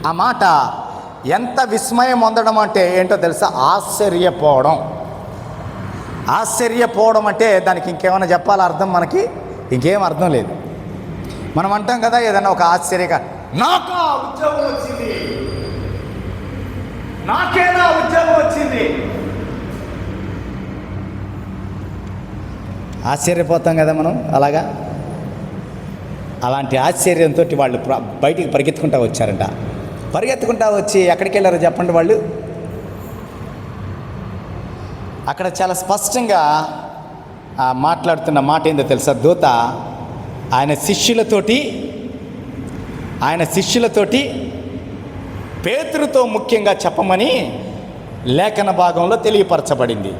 ఆ మాట ఎంత విస్మయం పొందడం అంటే ఏంటో తెలుసా? ఆశ్చర్యపోవడం. ఆశ్చర్యపోవడం అంటే దానికి ఇంకేమైనా చెప్పాలి అర్థం? మనకి ఇంకేం అర్థం లేదు. మనం అంటాం కదా ఏదన్నా ఒక ఆశ్చర్యగా, నాకా ఉద్యోగం వచ్చింది, నాకేనా ఉద్యోగం వచ్చింది, ఆశ్చర్యపోతాం కదా మనం. అలాంటి ఆశ్చర్యంతో వాళ్ళు బయటికి పరిగెత్తుకుంటూ వచ్చారంట. పరిగెత్తుకుంటూ వచ్చి ఎక్కడికి వెళ్ళారో చెప్పండి వాళ్ళు. అక్కడ చాలా స్పష్టంగా మాట్లాడుతున్న మాట ఏందో తెలుసా? దూత ఆయన శిష్యులతోటి పేతురుతో ముఖ్యంగా చెప్పమని లేఖన భాగంలో తెలియపరచబడింది.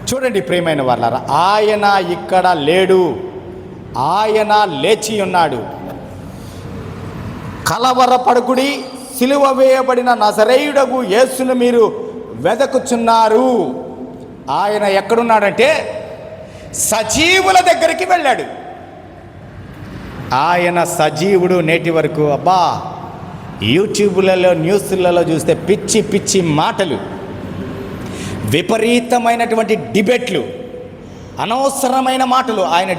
చూడండి ప్రియమైన వాళ్ళారా, ఆయన ఇక్కడ లేడు, ఆయన లేచి ఉన్నాడు. కలవరపడుకుడి, సిలువ వేయబడిన నజరేయుడగు యేసును మీరు వెదకుచున్నారు. ఆయన ఎక్కడున్నాడంటే సజీవుల దగ్గరికి వెళ్ళాడు. ఆయన సజీవుడు. నేటి వరకు అబ్బా యూట్యూబ్లలో న్యూస్లలో చూస్తే పిచ్చి పిచ్చి మాటలు, విపరీతమైనటువంటి డిబేట్లు, అనవసరమైన మాటలు. ఆయన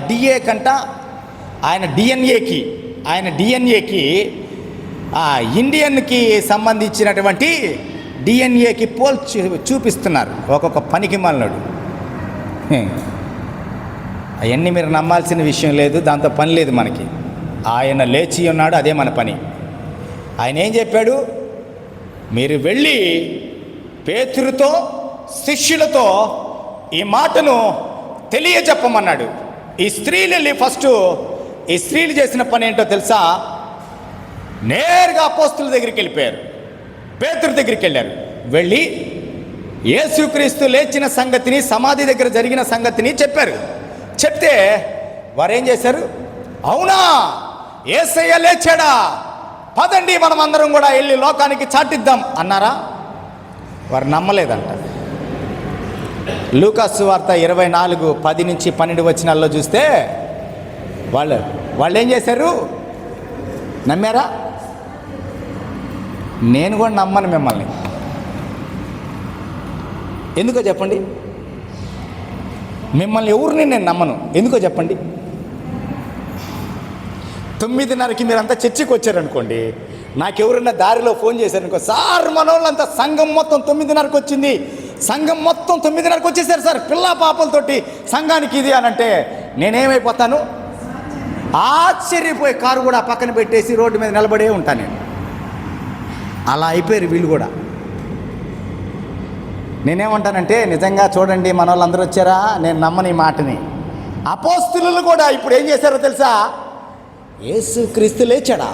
డిఎన్ఏకి ఇండియన్కి సంబంధించినటువంటి డిఎన్ఏకి చూపిస్తున్నారు ఒక్కొక్క పనికి మాలినాడు. అవన్నీ మీరు నమ్మాల్సిన విషయం లేదు, దాంతో పని లేదు మనకి. ఆయన లేచి ఉన్నాడు, అదే మన పని. ఆయన ఏం చెప్పాడు? మీరు వెళ్ళి పేతురుతో శిష్యులతో ఈ మాటను తెలియజెప్పమన్నాడు. ఈ స్త్రీలు చేసిన పని ఏంటో తెలుసా? నేరుగా అపోస్తుల దగ్గరికి వెళ్ళిపోయారు, పేతురు దగ్గరికి వెళ్ళారు. వెళ్ళి యేసుక్రీస్తు లేచిన సంగతిని, సమాధి దగ్గర జరిగిన సంగతిని చెప్పారు. చెప్తే వారేం చేశారు? అవునా, యేసయ్య లేచాడా, పదండి మనం అందరం కూడా వెళ్ళి లోకానికి చాటిద్దాం అన్నారా? వారు నమ్మలేదంట. లూకాసు వార్త 24:10-12 చూస్తే వాళ్ళు ఏం చేశారు? నమ్మారా? నేను కూడా నమ్మను మిమ్మల్ని. ఎందుకో చెప్పండి? మిమ్మల్ని ఎవరిని నేను నమ్మను. ఎందుకో చెప్పండి? 9:30కి మీరంతా చర్చికి వచ్చారనుకోండి, నాకెవరన్నా దారిలో ఫోన్ చేశారనుకో, సార్ మన వాళ్ళంతా సంఘం మొత్తం 9:30కి వచ్చింది, సంఘం మొత్తం 9:30కి వచ్చేసారు సార్ పిల్ల పాపలతోటి సంఘానికి ఇది అని అంటే నేనేమైపోతాను? ఆశ్చర్యపోయి కారు కూడా పక్కన పెట్టేసి రోడ్డు మీద నిలబడే ఉంటాను నేను. అలా అయిపోయారు వీళ్ళు కూడా. నేనేమంటానంటే, నిజంగా చూడండి మన వాళ్ళందరూ వచ్చారా, నేను నమ్మని మాటని. అపోస్తులు కూడా ఇప్పుడు ఏం చేశారో తెలుసా? యేసుక్రీస్తు లేచాడా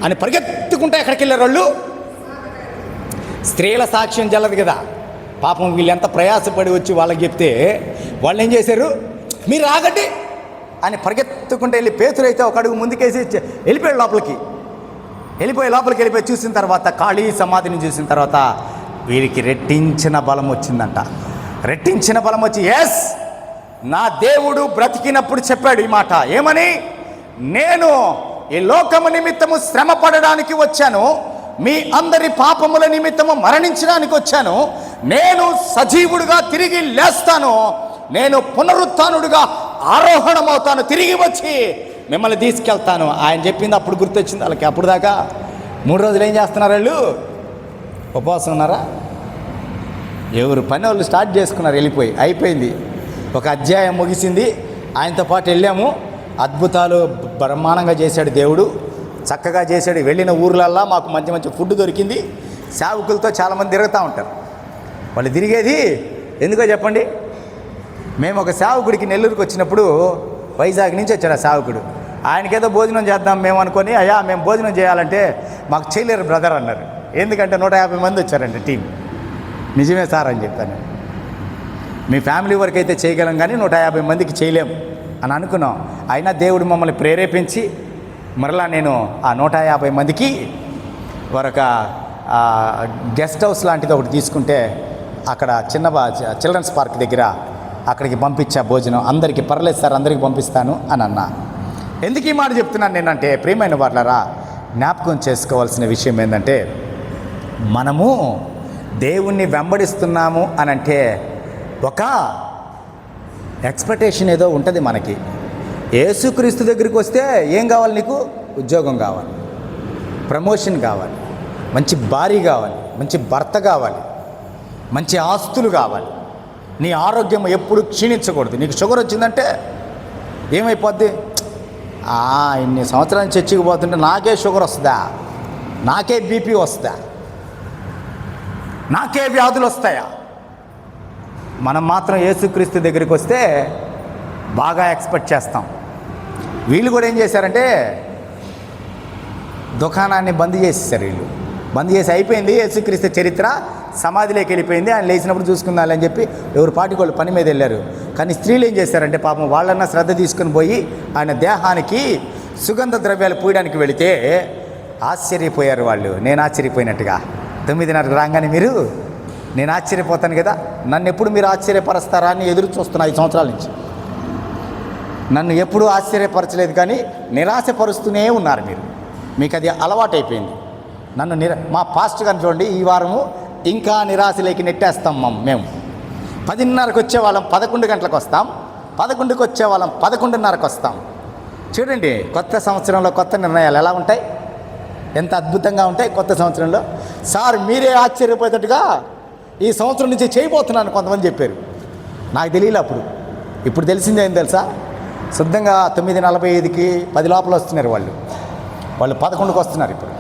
అని పరిగెత్తుకుంటే ఎక్కడికి వెళ్ళారు వాళ్ళు? స్త్రీల సాక్ష్యం చెల్లదు కదా పాపం. వీళ్ళు ఎంత ప్రయాసపడి వచ్చి వాళ్ళకి చెప్తే వాళ్ళు ఏం చేశారు? మీరు ఆగండి అని పరిగెత్తుకుంటే వెళ్ళి, పేతురు అయితే ఒక అడుగు ముందుకేసి వెళ్ళిపోయాడు లోపలికి. వెళ్ళిపోయి చూసిన తర్వాత, ఖాళీ సమాధిని చూసిన తర్వాత వీరికి రెట్టించిన బలం వచ్చిందంట. రెట్టించిన బలం వచ్చి, ఎస్, నా దేవుడు బ్రతికినప్పుడు చెప్పాడు ఈ మాట. ఏమని? నేను ఈ లోకము నిమిత్తము శ్రమ పడడానికి వచ్చాను, మీ అందరి పాపముల నిమిత్తము మరణించడానికి వచ్చాను, నేను సజీవుడుగా తిరిగి లేస్తాను, నేను పునరుత్థానుడుగా ఆరోహణమవుతాను, తిరిగి వచ్చి మిమ్మల్ని తీసుకెళ్తాను. ఆయన చెప్పింది అప్పుడు గుర్తొచ్చింది వాళ్ళకి. అప్పుడు దాకా 3 రోజులు ఏం చేస్తున్నారు వాళ్ళు? ఉపవాసం ఉన్నారా? ఎవరు పని వాళ్ళు స్టార్ట్ చేసుకున్నారు. అయిపోయింది. ఒక అధ్యాయం ముగిసింది. ఆయనతో పాటు వెళ్ళాము. అద్భుతాలు బ్రహ్మాండంగా చేశాడు దేవుడు, చక్కగా చేశాడు. వెళ్ళిన ఊర్లల్లా మాకు మంచి మంచి ఫుడ్ దొరికింది. సేవకులతో చాలామంది తిరుగుతూ ఉంటారు. వాళ్ళు తిరిగేది ఎందుకో చెప్పండి? మేము ఒక సేవకుడికి నెల్లూరుకి వచ్చినప్పుడు, వైజాగ్ నుంచి వచ్చాడు ఆ సేవకుడు. ఆయనకేదో భోజనం చేద్దాం మేము అనుకొని, అయ్యా మేము భోజనం చేయాలంటే మాకు చేయలేరు బ్రదర్ అన్నారు. ఎందుకంటే 150 మంది వచ్చారండి టీం. నిజమే సార్ అని చెప్పాను. మీ ఫ్యామిలీ వరకు అయితే చేయగలం కానీ 150 మందికి చేయలేము అని అనుకున్నాం. అయినా దేవుడు మమ్మల్ని ప్రేరేపించి మరలా నేను ఆ 150 మందికి మరొక గెస్ట్ హౌస్ లాంటిది ఒకటి తీసుకుంటే, అక్కడ చిల్డ్రన్స్ పార్క్ దగ్గర అక్కడికి పంపించా భోజనం. అందరికీ పర్లేదు సార్, అందరికీ పంపిస్తాను అని అన్నా. ఎందుకు ఈ మాట చెప్తున్నాను నేనంటే, ప్రియమైన వాళ్ళరా, జ్ఞాపకం చేసుకోవాల్సిన విషయం ఏంటంటే, మనము దేవుణ్ణి వెంబడిస్తున్నాము అనంటే ఒక ఎక్స్పెక్టేషన్ ఏదో ఉంటుంది మనకి. యేసుక్రీస్తు దగ్గరికి వస్తే ఏం కావాలి నీకు? ఉద్యోగం కావాలి, ప్రమోషన్ కావాలి, మంచి భార్య కావాలి, మంచి భర్త కావాలి, మంచి ఆస్తులు కావాలి, నీ ఆరోగ్యం ఎప్పుడు క్షీణించకూడదు. నీకు షుగర్ వచ్చిందంటే ఏమైపోద్ది? ఇన్ని సంవత్సరాలు చర్చికి పోతుంటే నాకే షుగర్ వస్తుందా, నాకే బీపీ వస్తుందా, నాకే వ్యాధులు వస్తాయా? మనం మాత్రం యేసుక్రీస్తు దగ్గరికి వస్తే బాగా ఎక్స్పెక్ట్ చేస్తాం. వీళ్ళు కూడా ఏం చేశారంటే దుకాణాన్ని బంద్ చేసేసారు. వీళ్ళు బంద్ చేసి అయిపోయింది, యేసుక్రీస్తు చరిత్ర సమాధిలోకి వెళ్ళిపోయింది, ఆయన లేచినప్పుడు చూసుకుందాలని చెప్పి ఎవరు పాటికి వాళ్ళు పని మీద వెళ్ళారు. కానీ స్త్రీలు ఏం చేశారంటే పాపం వాళ్ళన్నా శ్రద్ధ తీసుకుని పోయి ఆయన దేహానికి సుగంధ ద్రవ్యాలు పూయడానికి వెళితే ఆశ్చర్యపోయారు వాళ్ళు. నేను ఆశ్చర్యపోయినట్టుగా 9:30 రాగానే మీరు, నేను ఆశ్చర్యపోతాను కదా, నన్ను ఎప్పుడు మీరు ఆశ్చర్యపరుస్తారా అని ఎదురు చూస్తున్నా 5 సంవత్సరాల నుంచి. నన్ను ఎప్పుడూ ఆశ్చర్యపరచలేదు, కానీ నిరాశపరుస్తూనే ఉన్నారు మీరు. మీకు అది అలవాటైపోయింది. నన్ను మా పాస్టర్ గారిని చూడండి, ఈ వారము ఇంకా నిరాశలోకి నెట్టేస్తాం. మేము 10:30కి వచ్చేవాళ్ళం 11 గంటలకు వస్తాం, 11కి వచ్చేవాళ్ళం 11:30కి వస్తాం. చూడండి, కొత్త సంవత్సరంలో కొత్త నిర్ణయాలు ఎలా ఉంటాయి, ఎంత అద్భుతంగా ఉంటాయి. కొత్త సంవత్సరంలో సార్ మీరే ఆశ్చర్యపోయేటట్టుగా ఈ సంవత్సరం నుంచి చేయబోతున్నాను కొంతమంది చెప్పారు. నాకు తెలియలే అప్పుడు. ఇప్పుడు తెలిసిందే ఏం తెలుసా, శుద్ధంగా 9:45కి 10 లోపల వస్తున్నారు వాళ్ళు 11కి వస్తున్నారు ఇప్పుడు.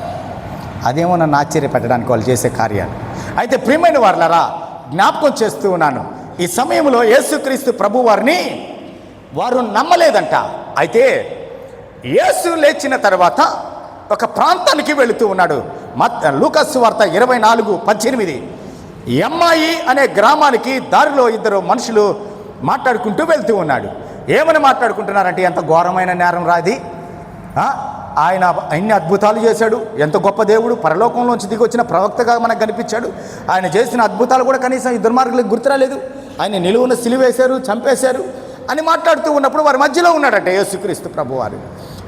అదేమో నన్ను ఆశ్చర్యపెట్టడానికి వాళ్ళు చేసే కార్యాలు. అయితే ప్రియమైన వారులారా, జ్ఞాపకం చేస్తూ ఉన్నాను, ఈ సమయంలో యేసుక్రీస్తు ప్రభు వారిని వారు నమ్మలేదంట. అయితే యేసు లేచిన తర్వాత ఒక ప్రాంతానికి వెళుతూ ఉన్నాడు. లూకాసు వార్త 24:18. ఎమ్మాయి అనే గ్రామానికి దారిలో 2 మనుషులు మాట్లాడుకుంటూ వెళ్తూ ఉన్నాడు. ఏమని మాట్లాడుకుంటున్నారంటే, ఎంత ఘోరమైన నేరం రాది, ఆయన అన్ని అద్భుతాలు చేశాడు, ఎంత గొప్ప దేవుడు, పరలోకంలోంచి దిగి వచ్చిన ప్రవక్తగా మనకు కనిపించాడు, ఆయన చేసిన అద్భుతాలు కూడా కనీసం ఈ దుర్మార్గులకు గుర్తురాలేదు, ఆయన నిలువున సిలువేశారు, చంపేశారు అని మాట్లాడుతూ ఉన్నప్పుడు వారి మధ్యలో ఉన్నాడట యేసుక్రీస్తు ప్రభువారు.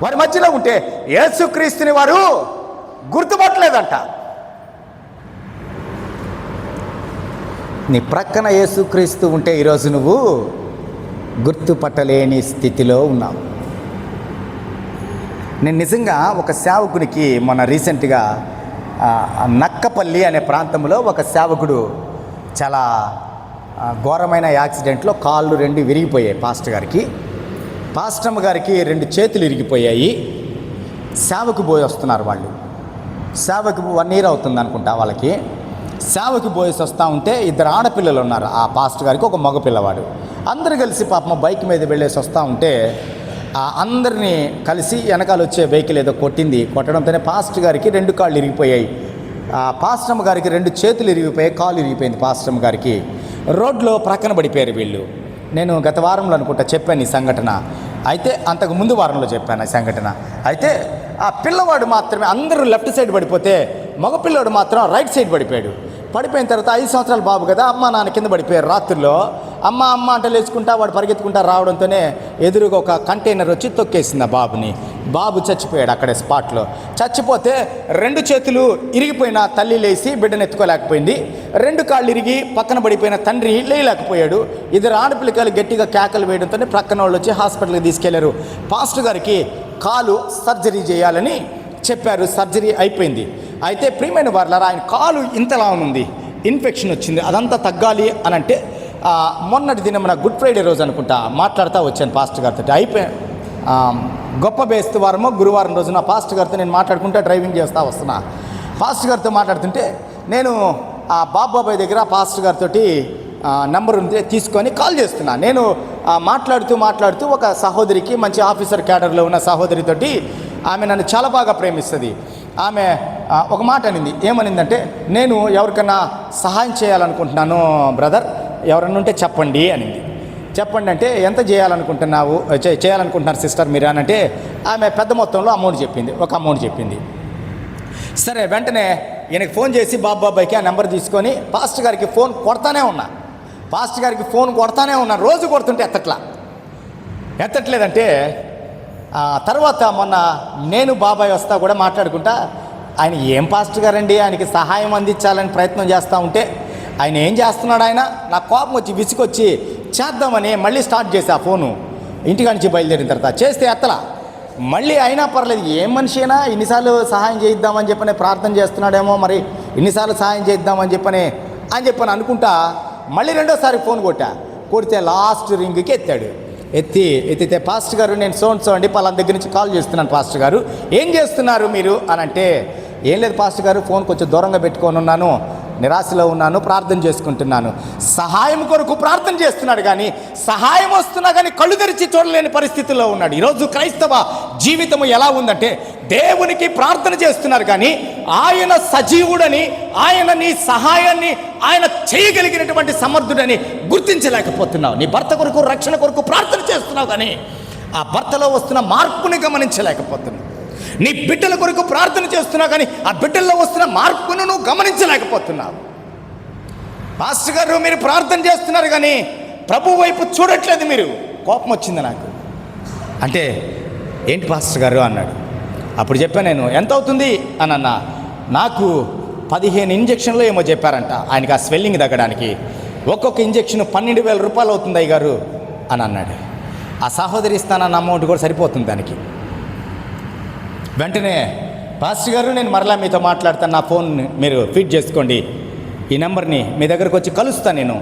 వారి మధ్యలో ఉంటే యేసుక్రీస్తుని వారు గుర్తుపట్టలేదంట. నీ ప్రక్కన యేసుక్రీస్తు ఉంటే ఈరోజు నువ్వు గుర్తుపట్టలేని స్థితిలో ఉన్నావు. నేను నిజంగా ఒక సేవకునికి మొన్న రీసెంట్గా నక్కపల్లి అనే ప్రాంతంలో ఒక సేవకుడు చాలా ఘోరమైన యాక్సిడెంట్లో కాళ్ళు 2 విరిగిపోయాయి. పాస్టమ్ గారికి 2 చేతులు ఇరిగిపోయాయి. సేవకు పోయి వస్తున్నారు వాళ్ళు. సేవకు 1 year అవుతుంది అనుకుంటా వాళ్ళకి. సేవకు పోయేసి వస్తూ ఉంటే 2 ఆడపిల్లలు ఉన్నారు. ఆ పాస్టర్ గారికి ఒక మగ పిల్లవాడు. అందరూ కలిసి పాపం బైక్ మీద వెళ్ళేసి వస్తూ ఉంటే అందరినీ కలిసి వెనకాల వచ్చే వెహికల్ ఏదో కొట్టడంతోనే పాస్టర్ గారికి 2 కాళ్ళు ఇరిగిపోయాయి. పాస్టమ్ గారికి 2 చేతులు ఇరిగిపోయాయి, కాళ్ళు ఇరిగిపోయింది పాస్టమ్ గారికి. రోడ్లో ప్రక్కన పడిపోయారు వీళ్ళు. నేను గత వారంలో అనుకుంటా చెప్పాను ఈ సంఘటన. అయితే అంతకు ముందు వారంలో చెప్పాను ఈ సంఘటన. అయితే ఆ పిల్లవాడు మాత్రమే, అందరూ లెఫ్ట్ సైడ్ పడిపోతే మగపిల్లవాడు మాత్రం రైట్ సైడ్ పడిపోయాడు. పడిపోయిన తర్వాత 5 సంవత్సరాల బాబు కదా, అమ్మ నాన్న కింద పడిపోయారు. రాత్రుల్లో అమ్మ అంటే లేచుకుంటా వాడు పరిగెత్తుకుంటా రావడంతోనే ఎదురుగా ఒక కంటైనర్ వచ్చి తొక్కేసింది ఆ బాబుని. బాబు చచ్చిపోయాడు అక్కడే స్పాట్లో. చచ్చిపోతే 2 చేతులు ఇరిగిపోయిన తల్లి లేచి బిడ్డను ఎత్తుకోలేకపోయింది. 2 కాళ్ళు ఇరిగి పక్కన పడిపోయిన తండ్రి లేయలేకపోయాడు. 2 ఆడపిల్లకాయలు గట్టిగా కేకలు వేయడంతో ప్రక్కన వాళ్ళు వచ్చి హాస్పిటల్కి తీసుకెళ్లారు. పాస్టర్ గారికి కాలు సర్జరీ చేయాలని చెప్పారు. సర్జరీ అయిపోయింది. అయితే ప్రియమైన వారులారా, ఆయన కాలు ఇంతలా ఉంది, ఇన్ఫెక్షన్ వచ్చింది, అదంతా తగ్గాలి అని అంటే మొన్నటి దినం గుడ్ ఫ్రైడే రోజు అనుకుంటా మాట్లాడుతూ వచ్చాను పాస్టర్ గారితో. గొప్ప బేస్తు వారమో గురువారం రోజున పాస్టర్ గారితో నేను మాట్లాడుకుంటూ డ్రైవింగ్ చేస్తూ వస్తున్నా. పాస్టర్ గారితో మాట్లాడుతుంటే నేను ఆ బాబాయ్ దగ్గర పాస్టర్ గారితో నెంబర్ ఉంటే తీసుకొని కాల్ చేస్తున్నా. నేను మాట్లాడుతూ ఒక సహోదరికి, మంచి ఆఫీసర్ క్యాడర్లో ఉన్న సహోదరితోటి, ఆమె నన్ను చాలా బాగా ప్రేమిస్తుంది. ఆమె ఒక మాట అనింది. ఏమనిందంటే, నేను ఎవరికన్నా సహాయం చేయాలనుకుంటున్నాను బ్రదర్, ఎవరన్నా ఉంటే చెప్పండి అనింది. చెప్పండి అంటే, ఎంత చేయాలనుకుంటున్నారు సిస్టర్ మీరు అని అంటే, ఆమె పెద్ద మొత్తంలో ఒక అమౌంట్ చెప్పింది. సరే, వెంటనే ఈయనకి ఫోన్ చేసి బాబాయ్కి ఆ నెంబర్ తీసుకొని పాస్టర్ గారికి ఫోన్ కొడతానే ఉన్నా. పాస్టర్ గారికి ఫోన్ కొడతానే ఉన్నాను, రోజు కొడుతుంటే ఎత్తట్లేదంటే తర్వాత మొన్న నేను బాబాయ్ వస్తా కూడా మాట్లాడుకుంటా, ఆయన ఏం పాస్టర్ గారండి, ఆయనకి సహాయం అందించాలని ప్రయత్నం చేస్తూ ఉంటే ఆయన ఏం చేస్తున్నాడు, ఆయన నాకు కోపం వచ్చి విసుకొచ్చి చేద్దామని మళ్ళీ స్టార్ట్ చేసా ఫోను. ఇంటికాడ నుంచి బయలుదేరిన తర్వాత చేస్తే ఎత్తలా, మళ్ళీ అయినా పర్లేదు, ఏం మనిషి అయినా ఇన్నిసార్లు సహాయం చేయిద్దామని చెప్పని ప్రార్థన చేస్తున్నాడేమో, మరి ఇన్నిసార్లు సహాయం చేయిద్దామని చెప్పని అనుకుంటా మళ్ళీ రెండోసారి ఫోన్ కొడితే లాస్ట్ రింగ్కి ఎత్తితే పాస్టర్ గారు నేను సో అండి పలానా దగ్గర నుంచి కాల్ చేస్తున్నాను పాస్టర్ గారు, ఏం చేస్తున్నారు మీరు అని అంటే, ఏం లేదు పాస్టర్ గారు, ఫోన్ కొంచెం దూరంగా పెట్టుకొని ఉన్నాను, నిరాశలో ఉన్నాను, ప్రార్థన చేసుకుంటున్నాను. సహాయం కొరకు ప్రార్థన చేస్తున్నాడు కానీ సహాయం వస్తున్నా కానీ కళ్ళు తెరిచి చూడలేని పరిస్థితుల్లో ఉన్నాడు. ఈరోజు క్రైస్తవ జీవితము ఎలా ఉందంటే, దేవునికి ప్రార్థన చేస్తున్నారు కానీ ఆయన సజీవుడని, ఆయన నీ సహాయాన్ని ఆయన చేయగలిగినటువంటి సమర్థుడని గుర్తించలేకపోతున్నావు. నీ భర్త కొరకు రక్షణ కొరకు ప్రార్థన చేస్తున్నావు కానీ ఆ భర్తలో వస్తున్న మార్పుని గమనించలేకపోతున్నావు. నీ బిడ్డల కొరకు ప్రార్థన చేస్తున్నావు కానీ ఆ బిడ్డల్లో వస్తున్న మార్పును నువ్వు గమనించలేకపోతున్నావు. పాస్టర్ గారు మీరు ప్రార్థన చేస్తున్నారు కానీ ప్రభు వైపు చూడట్లేదు మీరు. కోపం వచ్చింది నాకు. అంటే ఏంటి పాస్టర్ గారు అన్నాడు. అప్పుడు చెప్పాను నేను, ఎంత అవుతుంది అని అన్నా. నాకు 15 ఇంజక్షన్లు ఏమో చెప్పారంట ఆయనకి ఆ స్వెల్లింగ్ తగ్గడానికి. ఒక్కొక్క ఇంజక్షన్ 12,000 రూపాయలు అవుతుంది అయ్యగారు అని అన్నాడు. ఆ సహోదరి ఇస్తానన్న అమౌంట్ కూడా సరిపోతుంది దానికి. వెంటనే పాస్టర్ గారు నేను మరలా మీతో మాట్లాడతాను, నా ఫోన్ మీరు ఫీడ్ చేసుకోండి, ఈ నెంబర్ని మీ దగ్గరకు వచ్చి కలుస్తాను నేను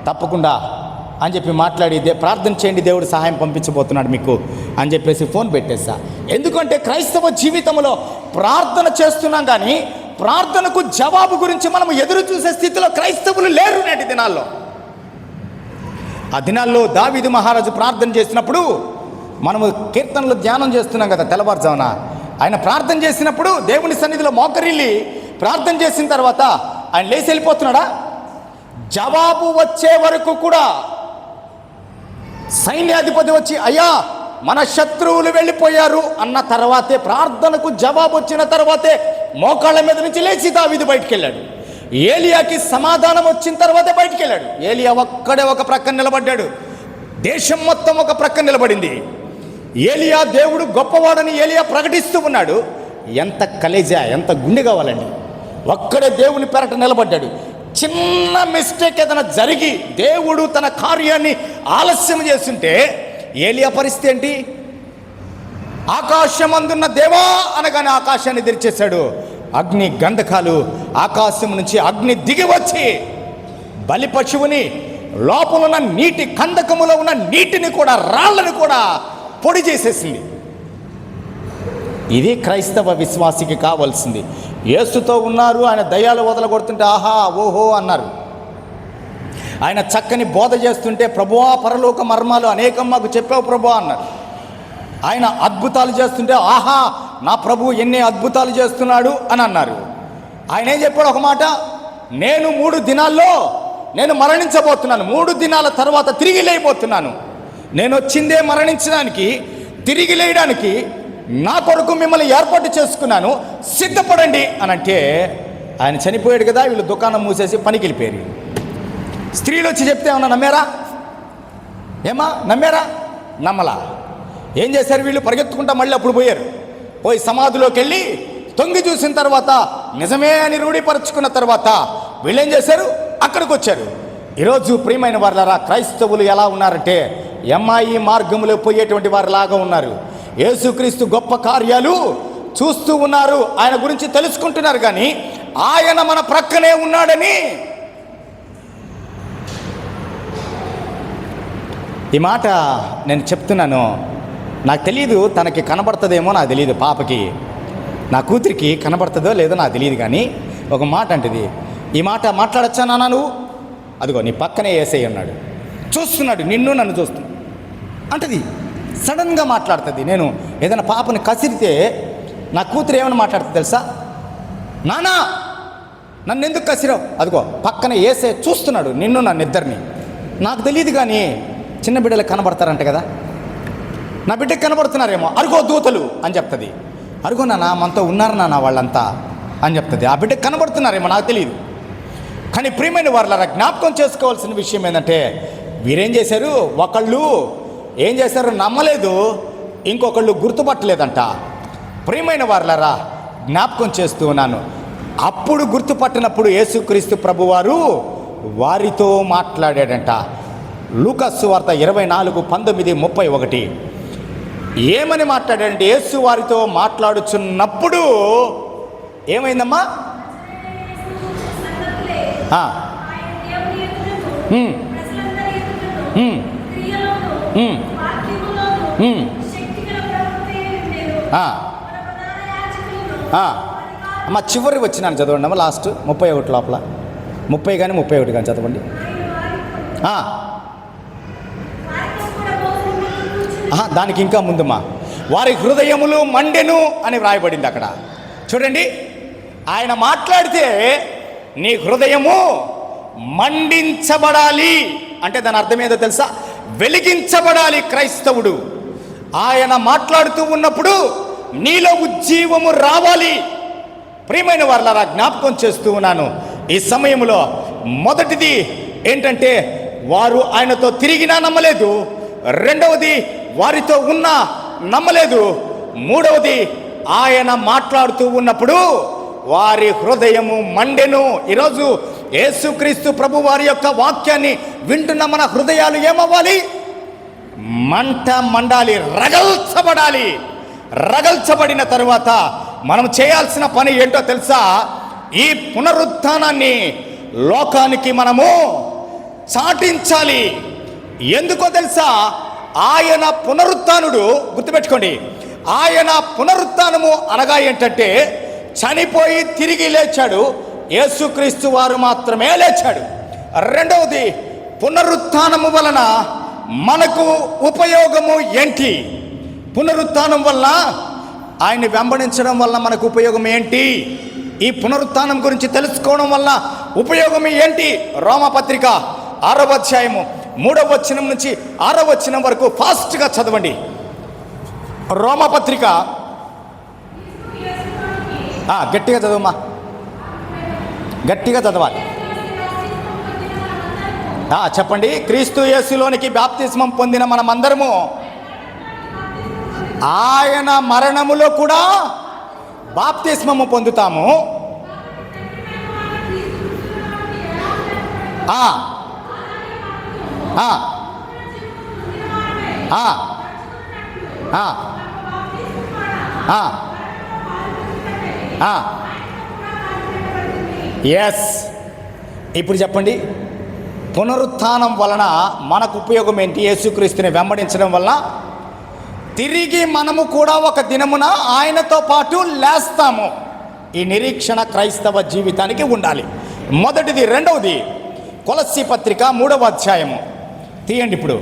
తప్పకుండా అని చెప్పి మాట్లాడి ప్రార్థన చేయండి, దేవుడు సహాయం పంపించబోతున్నాడు మీకు అని చెప్పేసి ఫోన్ పెట్టేస్తా. ఎందుకంటే క్రైస్తవ జీవితంలో ప్రార్థన చేస్తున్నాం కానీ ప్రార్థనకు జవాబు గురించి మనం ఎదురు చూసే స్థితిలో క్రైస్తవులు లేరు నేటి దినాల్లో. ఆ దినాల్లో దావీదు మహారాజు ప్రార్థన చేసినప్పుడు మనము కీర్తనలు ధ్యానం చేస్తున్నాం కదా తెల్లవారుజామున. ఆయన ప్రార్థన చేసినప్పుడు దేవుని సన్నిధిలో మోకరిల్లి ప్రార్థన చేసిన తర్వాత ఆయన లేచి వెళ్ళిపోతున్నాడా? జవాబు వచ్చే వరకు కూడా సైన్యాధిపతి వచ్చి అయ్యా మన శత్రువులు వెళ్ళిపోయారు అన్న తర్వాతే, ప్రార్థనకు జవాబు వచ్చిన తర్వాతే మోకాళ్ళ మీద నుంచి లేచి దావీదు బయటికి వెళ్ళాడు. ఏలియాకి సమాధానం వచ్చిన తర్వాతే బయటికి వెళ్ళాడు. ఏలియా ఒక్కడే ఒక ప్రక్కన నిలబడ్డాడు, దేశం మొత్తం ఒక ప్రక్కన నిలబడింది. ఏలియా దేవుడు గొప్పవాడని ఏలియా ప్రకటిస్తూ ఉన్నాడు. ఎంత కలేజా, ఎంత గుండె కావాలండి. ఒక్కడే దేవుని పెరట నిలబడ్డాడు. చిన్న మిస్టేక్ ఏదైనా జరిగి దేవుడు తన కార్యాన్ని ఆలస్యం చేస్తుంటే ఏలియా పరిస్థితి ఏంటి? ఆకాశం అందున్న దేవా అనగానే ఆకాశాన్ని తెరిచేశాడు. అగ్ని గంధకాలు ఆకాశం నుంచి అగ్ని దిగి వచ్చి బలి పశువుని, లోపల ఉన్న నీటి కందకములో ఉన్న నీటిని కూడా, రాళ్ళని కూడా పొడి చేసేసింది. ఇది క్రైస్తవ విశ్వాసికి కావాల్సింది. యేసుతో ఉన్నారు, ఆయన దయ్యాలు వదలగొడుతుంటే ఆహా ఓహో అన్నారు. ఆయన చక్కని బోధ చేస్తుంటే ప్రభువా పరలోక మర్మాలు అనేకం మాకు చెప్పావు ప్రభువా అన్నారు. ఆయన అద్భుతాలు చేస్తుంటే ఆహా నా ప్రభు ఎన్ని అద్భుతాలు చేస్తున్నాడు అని అన్నారు. ఆయన ఏం చెప్పాడు ఒక మాట, నేను 3 దినాల్లో నేను మరణించబోతున్నాను, 3 దినాల తర్వాత తిరిగి లేయబోతున్నాను. నేను వచ్చిందే మరణించడానికి, తిరిగి లేయడానికి, నా కొరకు మిమ్మల్ని ఏర్పాటు చేసుకున్నాను, సిద్ధపడండి అని అంటే ఆయన చనిపోయాడు కదా. వీళ్ళు దుకాణం మూసేసి పనికి వెళ్ళిపోయారు. స్త్రీలు వచ్చి చెప్తే ఏమన్నా నమ్మారా? ఏమా నమ్మారా? నమ్మలా. ఏం చేశారు వీళ్ళు? పరిగెత్తుకుంటా మళ్ళీ అప్పుడు పోయి సమాధిలోకి వెళ్ళి తొంగి చూసిన తర్వాత నిజమే అని రూఢీపరుచుకున్న తర్వాత వీళ్ళు ఏం చేశారు? అక్కడికి వచ్చారు. ఈరోజు ప్రియమైన వారులారా, క్రైస్తవులు ఎలా ఉన్నారంటే ఎంఐ మార్గంలో పోయేటువంటి వారిలాగా ఉన్నారు. యేసుక్రీస్తు గొప్ప కార్యాలు చూస్తూ ఉన్నారు, ఆయన గురించి తెలుసుకుంటున్నారు కానీ ఆయన మన ప్రక్కనే ఉన్నాడని. ఈ మాట నేను చెప్తున్నాను, నాకు తెలియదు తనకి కనబడుతుందేమో నాకు తెలియదు, పాపకి నా కూతురికి కనబడుతుందో లేదో నాకు తెలియదు కానీ ఒక మాట అంటది, ఈ మాట మాట్లాడచ్చా నాన్న నువ్వు? అదిగో నీ పక్కనే యేసయ్య ఉన్నాడు, చూస్తున్నాడు, నిన్ను నన్ను చూస్తున్నాడు అంటది. సడన్గా మాట్లాడుతుంది. నేను ఏదైనా పాపని కసిరితే నా కూతురు ఏమైనా మాట్లాడుతుంది తెలుసా? నానా నన్ను ఎందుకు కసిరావు? అదిగో పక్కన యేసయ్య చూస్తున్నాడు, నిన్ను నన్ను ఇద్దరిని. నాకు తెలియదు కానీ చిన్న బిడ్డలకు కనబడతారంట కదా, నా బిడ్డకి కనబడుతున్నారేమో, అరుగో దూతలు అని చెప్తుంది. అరుగో నాన్న మనతో ఉన్నారు నాన్న వాళ్ళంతా అని చెప్తుంది. ఆ బిడ్డకి కనబడుతున్నారేమో నాకు తెలియదు. కానీ ప్రియమైన వారలారా, జ్ఞాపకం చేసుకోవాల్సిన విషయం ఏంటంటే, వీరేం చేశారు? ఒకళ్ళు ఏం చేశారు? నమ్మలేదు, ఇంకొకళ్ళు గుర్తుపట్టలేదంట. ప్రియమైన వారలారా, జ్ఞాపకం చేస్తూ ఉన్నాను, అప్పుడు గుర్తుపట్టినప్పుడు యేసుక్రీస్తు ప్రభువారు వారితో మాట్లాడాడంట. లూకాసు సువార్త 24:19-31 ఏమని మాట్లాడాడంటే, యేసు వారితో మాట్లాడుచున్నప్పుడు ఏమైందమ్మా? అమ్మ చివరి వచ్చినాను చదవండి అమ్మ, లాస్ట్ 31 లోపల, 30 కానీ 31 కానీ చదవండి. దానికి ఇంకా ముందుమా, వారి హృదయములు మండెను అని వ్రాయబడింది అక్కడ. చూడండి, ఆయన మాట్లాడితే నీ హృదయము మండించబడాలి అంటే దాని అర్థం ఏదో తెలుసా? వెలిగించబడాలి క్రైస్తవుడు. ఆయన మాట్లాడుతూ ఉన్నప్పుడు నీలో ఉజ్జీవము రావాలి. ప్రియమైన వారలారా, జ్ఞాపకం చేస్తూ ఉన్నాను, ఈ సమయంలో మొదటిది ఏంటంటే, వారు ఆయనతో తిరిగినా నమ్మలేదు. రెండవది, వారితో ఉన్నా నమ్మలేదు. మూడవది, ఆయన మాట్లాడుతూ ఉన్నప్పుడు వారి హృదయము మండెను. ఈరోజు యేసుక్రీస్తు ప్రభు వారి యొక్క వాక్యాన్ని వింటున్న మన హృదయాలు ఏమవ్వాలి? మంట మండాలి, రగల్చబడాలి. రగల్చబడిన తరువాత మనం చేయాల్సిన పని ఏంటో తెలుసా? ఈ పునరుత్థానాన్ని లోకానికి మనము చాటించాలి. ఎందుకో తెలుసా? ఆయన పునరుత్థానుడు, గుర్తుపెట్టుకోండి, ఆయన పునరుత్థానము అనగా ఏంటంటే, చనిపోయి తిరిగి లేచాడు. యేసుక్రీస్తు వారు మాత్రమే లేచాడు. రెండవది, పునరుత్థానము వలన మనకు ఉపయోగము ఏంటి? పునరుత్థానం వల్ల, ఆయన్ని వెంబడించడం వల్ల మనకు ఉపయోగం ఏంటి? ఈ పునరుత్థానం గురించి తెలుసుకోవడం వల్ల ఉపయోగం ఏంటి? రోమపత్రిక 6వ అధ్యాయము 3వ వచనం నుంచి 6వ వచనం వరకు ఫాస్ట్గా చదవండి. రోమపత్రిక, గట్టిగా చదవమ్మా, గట్టిగా చదవాలి. చెప్పండి. క్రీస్తు యేసులోనికి బాప్తిస్మం పొందిన మనమందరము ఆయన మరణములో కూడా బాప్తిస్మము పొందుతాము. ఎస్, ఇప్పుడు చెప్పండి, పునరుత్థానం వలన మనకు ఉపయోగం ఏంటి? యేసుక్రీస్తుని వెంబడించడం వల్ల తిరిగి మనము కూడా ఒక దినమున ఆయనతో పాటు లేస్తాము. ఈ నిరీక్షణ క్రైస్తవ జీవితానికి ఉండాలి. మొదటిది. రెండవది, కొలస్సీ పత్రిక 3వ అధ్యాయము తీయండి. ఇప్పుడు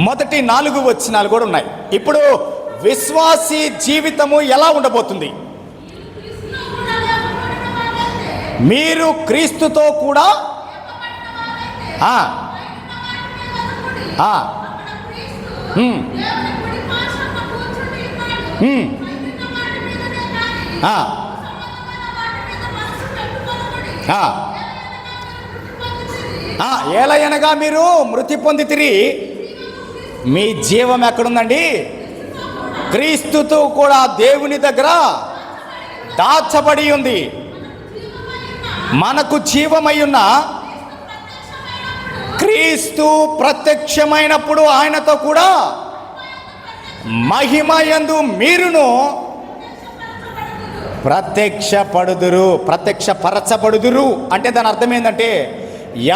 మొదటి 4 వచనాలు కూడా ఉన్నాయి. ఇప్పుడు విశ్వాసీ జీవితము ఎలా ఉండబోతుంది? మీరు క్రీస్తుతో కూడా ఏలయనగా మీరు మృతి పొందితిరి, మీ జీవం ఎక్కడుందండి? క్రీస్తుతో కూడా దేవుని దగ్గర దాచబడి ఉంది. మనకు జీవమై ఉన్న క్రీస్తు ప్రత్యక్షమైనప్పుడు ఆయనతో కూడా మహిమయందు మీరును ప్రత్యక్షపరచబడుదురు. అంటే దాని అర్థం ఏంటంటే,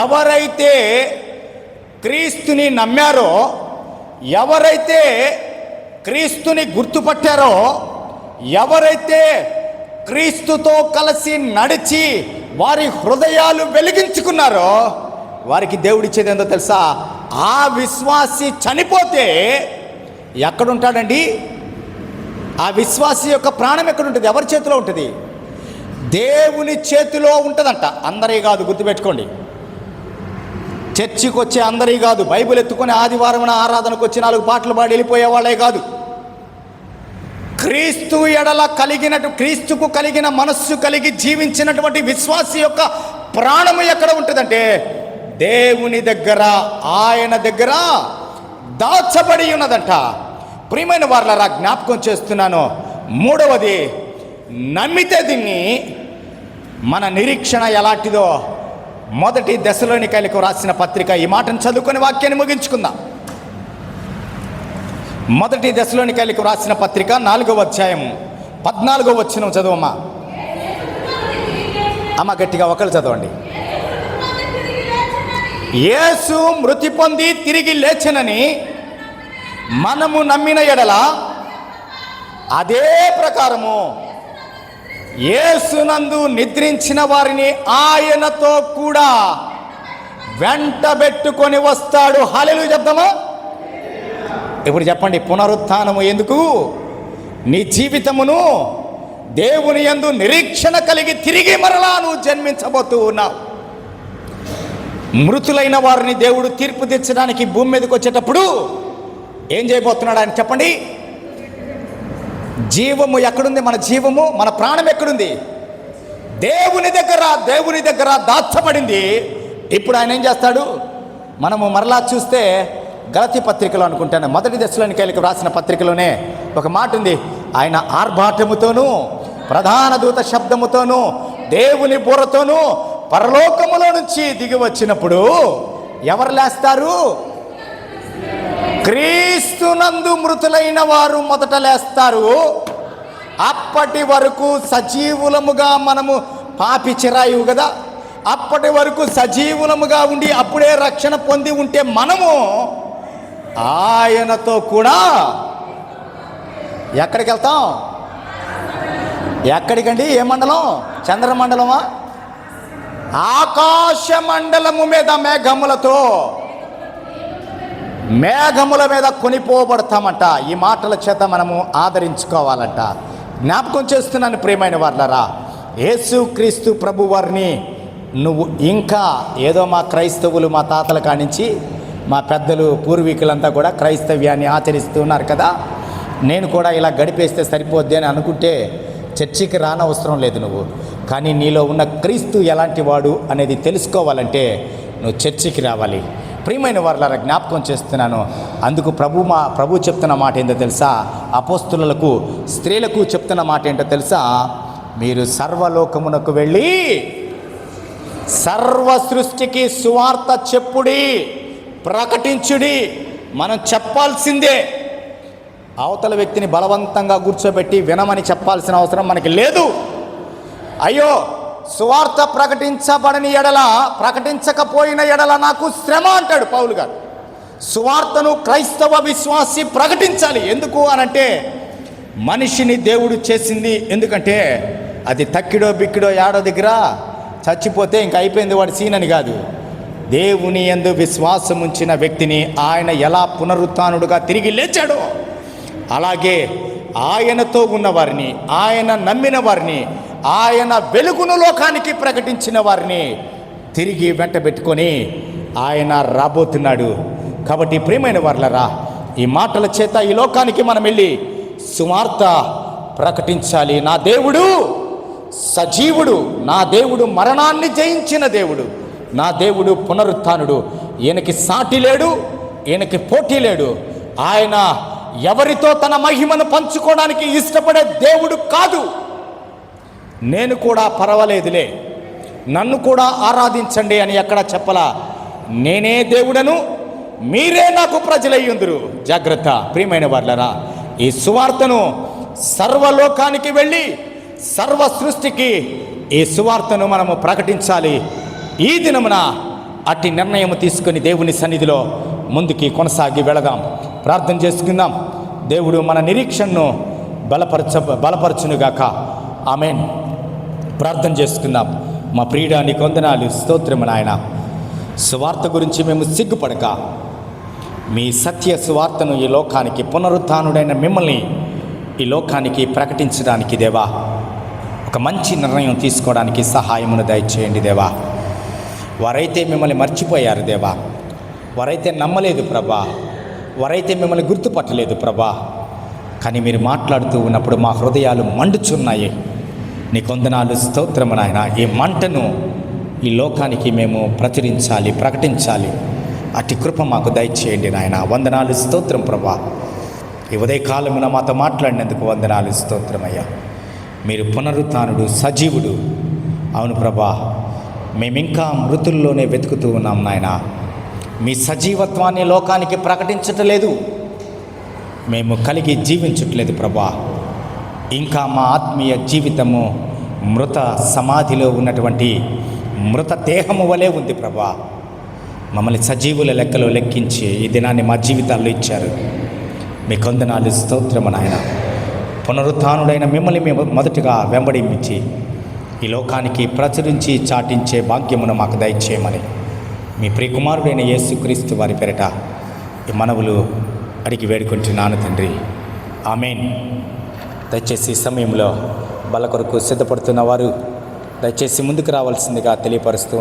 ఎవరైతే క్రీస్తుని నమ్మారో, ఎవరైతే క్రీస్తుని గుర్తుపట్టారో, ఎవరైతే క్రీస్తుతో కలిసి నడిచి వారి హృదయాలు వెలిగించుకున్నారో, వారికి దేవుడిచ్చేది ఏందో తెలుసా? ఆ విశ్వాసి చనిపోతే ఎక్కడుంటాడండి? ఆ విశ్వాసి యొక్క ప్రాణం ఎక్కడుంటుంది? ఎవరి చేతిలో ఉంటుంది? దేవుని చేతిలో ఉంటుందంట. అందరి కాదు, గుర్తుపెట్టుకోండి. చర్చికి వచ్చే అందరి కాదు, బైబిల్ ఎత్తుకొని ఆదివారం ఆరాధనకు వచ్చి 4 పాటలు పాడి వెళ్ళిపోయే వాళ్ళే కాదు. క్రీస్తుకు కలిగిన మనస్సు కలిగి జీవించినటువంటి విశ్వాసి యొక్క ప్రాణము ఎక్కడ ఉంటుందంటే దేవుని దగ్గర, ఆయన దగ్గర దాచబడి ఉన్నదంట. ప్రియమైన వారలారా, జ్ఞాపకం చేస్తున్నాను. మూడవది, నమ్మితే దీన్ని మన నిరీక్షణ ఎలాంటిదో మొదటి దశలోనికైలకు రాసిన పత్రిక, ఈ మాటను చదువుకొని వాక్యాన్ని ముగించుకుందాం. మొదటి దశలోనికైలకు రాసిన పత్రిక 4వ అధ్యాయం 14వ వచనం చదువమ్మా. అమ్మ గట్టిగా ఒకళ్ళు చదవండి. యేసు మృతి పొంది తిరిగి లేచెనని మనము నమ్మిన ఎడల అదే ప్రకారము యేసునందు నిద్రించిన వారిని ఆయనతో కూడా వెంటబెట్టుకొని వస్తాడు. హల్లెలూయా చెప్దామా? ఇప్పుడు చెప్పండి, పునరుత్థానము ఎందుకు? నీ జీవితమును దేవుని యందు నిరీక్షణ కలిగి తిరిగి మరలా నువ్వు జన్మించబోతూ ఉన్నావు. మృతులైన వారిని దేవుడు తీర్పు తీర్చడానికి భూమి మీదకి వచ్చేటప్పుడు ఏం చేయబోతున్నాడు ఆయన చెప్పండి? జీవము ఎక్కడుంది? మన జీవము, మన ప్రాణం ఎక్కడుంది? దేవుని దగ్గర దాచబడింది. ఇప్పుడు ఆయన ఏం చేస్తాడు? మనము మరలా చూస్తే గలతీ పత్రికలో అనుకుంటాను, మొదటి దశలోనికైలకు రాసిన పత్రికలోనే ఒక మాట ఉంది. ఆయన ఆర్భాటముతోనూ ప్రధాన దూత శబ్దముతోనూ దేవుని బూరతోనూ పరలోకములో నుంచి దిగి వచ్చినప్పుడు ఎవరు లేస్తారు? క్రీస్తునందు మృతులైన వారు మొదట లేస్తారు. అప్పటి వరకు సజీవులముగా మనము, పాపి చిరాయువు కదా, అప్పటి వరకు సజీవులముగా ఉండి అప్పుడే రక్షణ పొంది ఉంటే మనము ఆయనతో కూడా ఎక్కడికి వెళ్తాం? ఎక్కడికండి? ఏ మండలం? చంద్రమండలమా? ఆకాశ మండలము మీద మేఘముల మీద కొనిపోబడతామంట. ఈ మాటల చేత మనము ఆదరించుకోవాలంట. జ్ఞాపకం చేస్తున్నాను ప్రియమైన వారలారా, యేసు క్రీస్తు ప్రభు వారిని నువ్వు ఇంకా ఏదో మా క్రైస్తవులు, మా తాతల కానించి మా పెద్దలు పూర్వీకులంతా కూడా క్రైస్తవ్యాన్ని ఆచరిస్తున్నారు కదా, నేను కూడా ఇలా గడిపేస్తే సరిపోద్ది అని అనుకుంటే చర్చికి రానవసరం లేదు నువ్వు. కానీ నీలో ఉన్న క్రీస్తు ఎలాంటి వాడు అనేది తెలుసుకోవాలంటే నువ్వు చర్చికి రావాలి. ప్రియమైన వారలారా, జ్ఞాపకం చేస్తున్నాను. అందుకు ప్రభు చెప్తున్న మాట ఏంటో తెలుసా? అపోస్తులకు, స్త్రీలకు చెప్తున్న మాట ఏంటో తెలుసా? మీరు సర్వలోకమునకు వెళ్ళి సర్వ సృష్టికి సువార్త చెప్పుడి, ప్రకటించుడి. మనం చెప్పాల్సిందే. అవతల వ్యక్తిని బలవంతంగా కూర్చోబెట్టి వినమని చెప్పాల్సిన అవసరం మనకి లేదు. అయ్యో, సువార్త ప్రకటించబడని ఎడల, ప్రకటించకపోయిన ఎడల నాకు శ్రమ అంటాడు పౌలు గారు. సువార్తను క్రైస్తవ విశ్వాసి ప్రకటించాలి. ఎందుకు అనంటే మనిషిని దేవుడు చేసింది ఎందుకంటే అది తక్కిడో బిక్కిడో ఏడో దగ్గర చచ్చిపోతే ఇంక అయిపోయింది వాడి సీన్ అని కాదు. దేవుని యందు విశ్వాసం ఉంచిన వ్యక్తిని ఆయన ఎలా పునరుత్థానుడుగా తిరిగి లేచాడో అలాగే ఆయనతో ఉన్నవారిని, ఆయన నమ్మిన వారిని, ఆయన వెలుగును లోకానికి ప్రకటించిన వారిని తిరిగి వెంటబెట్టుకొని ఆయన రాబోతున్నాడు. కాబట్టి ప్రియమైన వారలారా, ఈ మాటల చేత ఈ లోకానికి మనం వెళ్ళి సువార్త ప్రకటించాలి. నా దేవుడు సజీవుడు, నా దేవుడు మరణాన్ని జయించిన దేవుడు, నా దేవుడు పునరుత్థానుడు. ఈయనకి సాటి లేడు, ఈయనకి పోటీ లేడు. ఆయన ఎవరితో తన మహిమను పంచుకోవడానికి ఇష్టపడే దేవుడు కాదు. నేను కూడా పర్వాలేదులే, నన్ను కూడా ఆరాధించండి అని ఎక్కడా చెప్పలా. నేనే దేవుడను, మీరే నాకు ప్రజలయ్యుందురు. జాగ్రత్త ప్రియమైన వారలారా, ఈ సువార్తను సర్వలోకానికి వెళ్ళి సర్వ సృష్టికి ఈ సువార్తను మనము ప్రకటించాలి. ఈ దినమున అట్టి నిర్ణయం తీసుకొని దేవుని సన్నిధిలో ముందుకి వెళదాం. ప్రార్థన చేసుకుందాం. దేవుడు మన నిరీక్షణను బలపరచునుగాక. ఆమేన్. ప్రార్థన చేసుకుందాం. మా ప్రియుడా, నీకు వందనాలు, స్తోత్రము నాయన. సువార్త గురించి మేము సిగ్గుపడక మీ సత్య సువార్తను ఈ లోకానికి, పునరుత్థానుడైన మిమ్మల్ని ఈ లోకానికి ప్రకటించడానికి దేవా ఒక మంచి నిర్ణయం తీసుకోవడానికి సహాయమును దయచేయండి దేవా. వారైతే మిమ్మల్ని మర్చిపోయారు దేవా, వారైతే నమ్మలేదు ప్రభా, వారైతే మిమ్మల్ని గుర్తుపట్టలేదు ప్రభా, కానీ మీరు మాట్లాడుతూ ఉన్నప్పుడు మా హృదయాలు మండుచున్నాయి. నీ కొందనాలు స్తోత్రము నాయన. ఈ మంటను ఈ లోకానికి మేము ప్రచురించాలి, ప్రకటించాలి. అట్టి కృప మాకు దయచేయండి నాయన. వందనాలు, స్తోత్రం ప్రభా. ఈ ఉదయకాలమున మాతో మాట్లాడినందుకు వందనాలు, స్తోత్రమయ్యా. మీరు పునరుత్థానుడు, సజీవుడు. అవును ప్రభా, మేమింకా మృతుల్లోనే వెతుకుతూ ఉన్నాం నాయన. మీ సజీవత్వాన్ని లోకానికి ప్రకటించట్లేదు, మేము కలిగి జీవించట్లేదు ప్రభా. ఇంకా మా ఆత్మీయ జీవితము మృత సమాధిలో ఉన్నటువంటి మృత దేహము వలె ఉంది ప్రభా. మమ్మల్ని సజీవుల లెక్కలో లెక్కించి ఈ దినాన్ని మా జీవితాల్లో ఇచ్చారు. మీ వందనాలు, స్తోత్రము నాయన. పునరుత్థానుడైన మిమ్మల్ని మేము మొదటగా వెంబడించి ఈ లోకానికి ప్రచురించి చాటించే భాగ్యమును మాకు దయచేయమని మీ ప్రియకుమారుడైన యేసుక్రీస్తు వారి పేరిట ఈ మనవులు అడిగి వేడుకుంటున్నాను తండ్రి. ఆమేన్. దయచేసి ఈ సమయంలో బల కొరకు సిద్ధపడుతున్న వారు దయచేసి ముందుకు రావాల్సిందిగా తెలియపరుస్తూ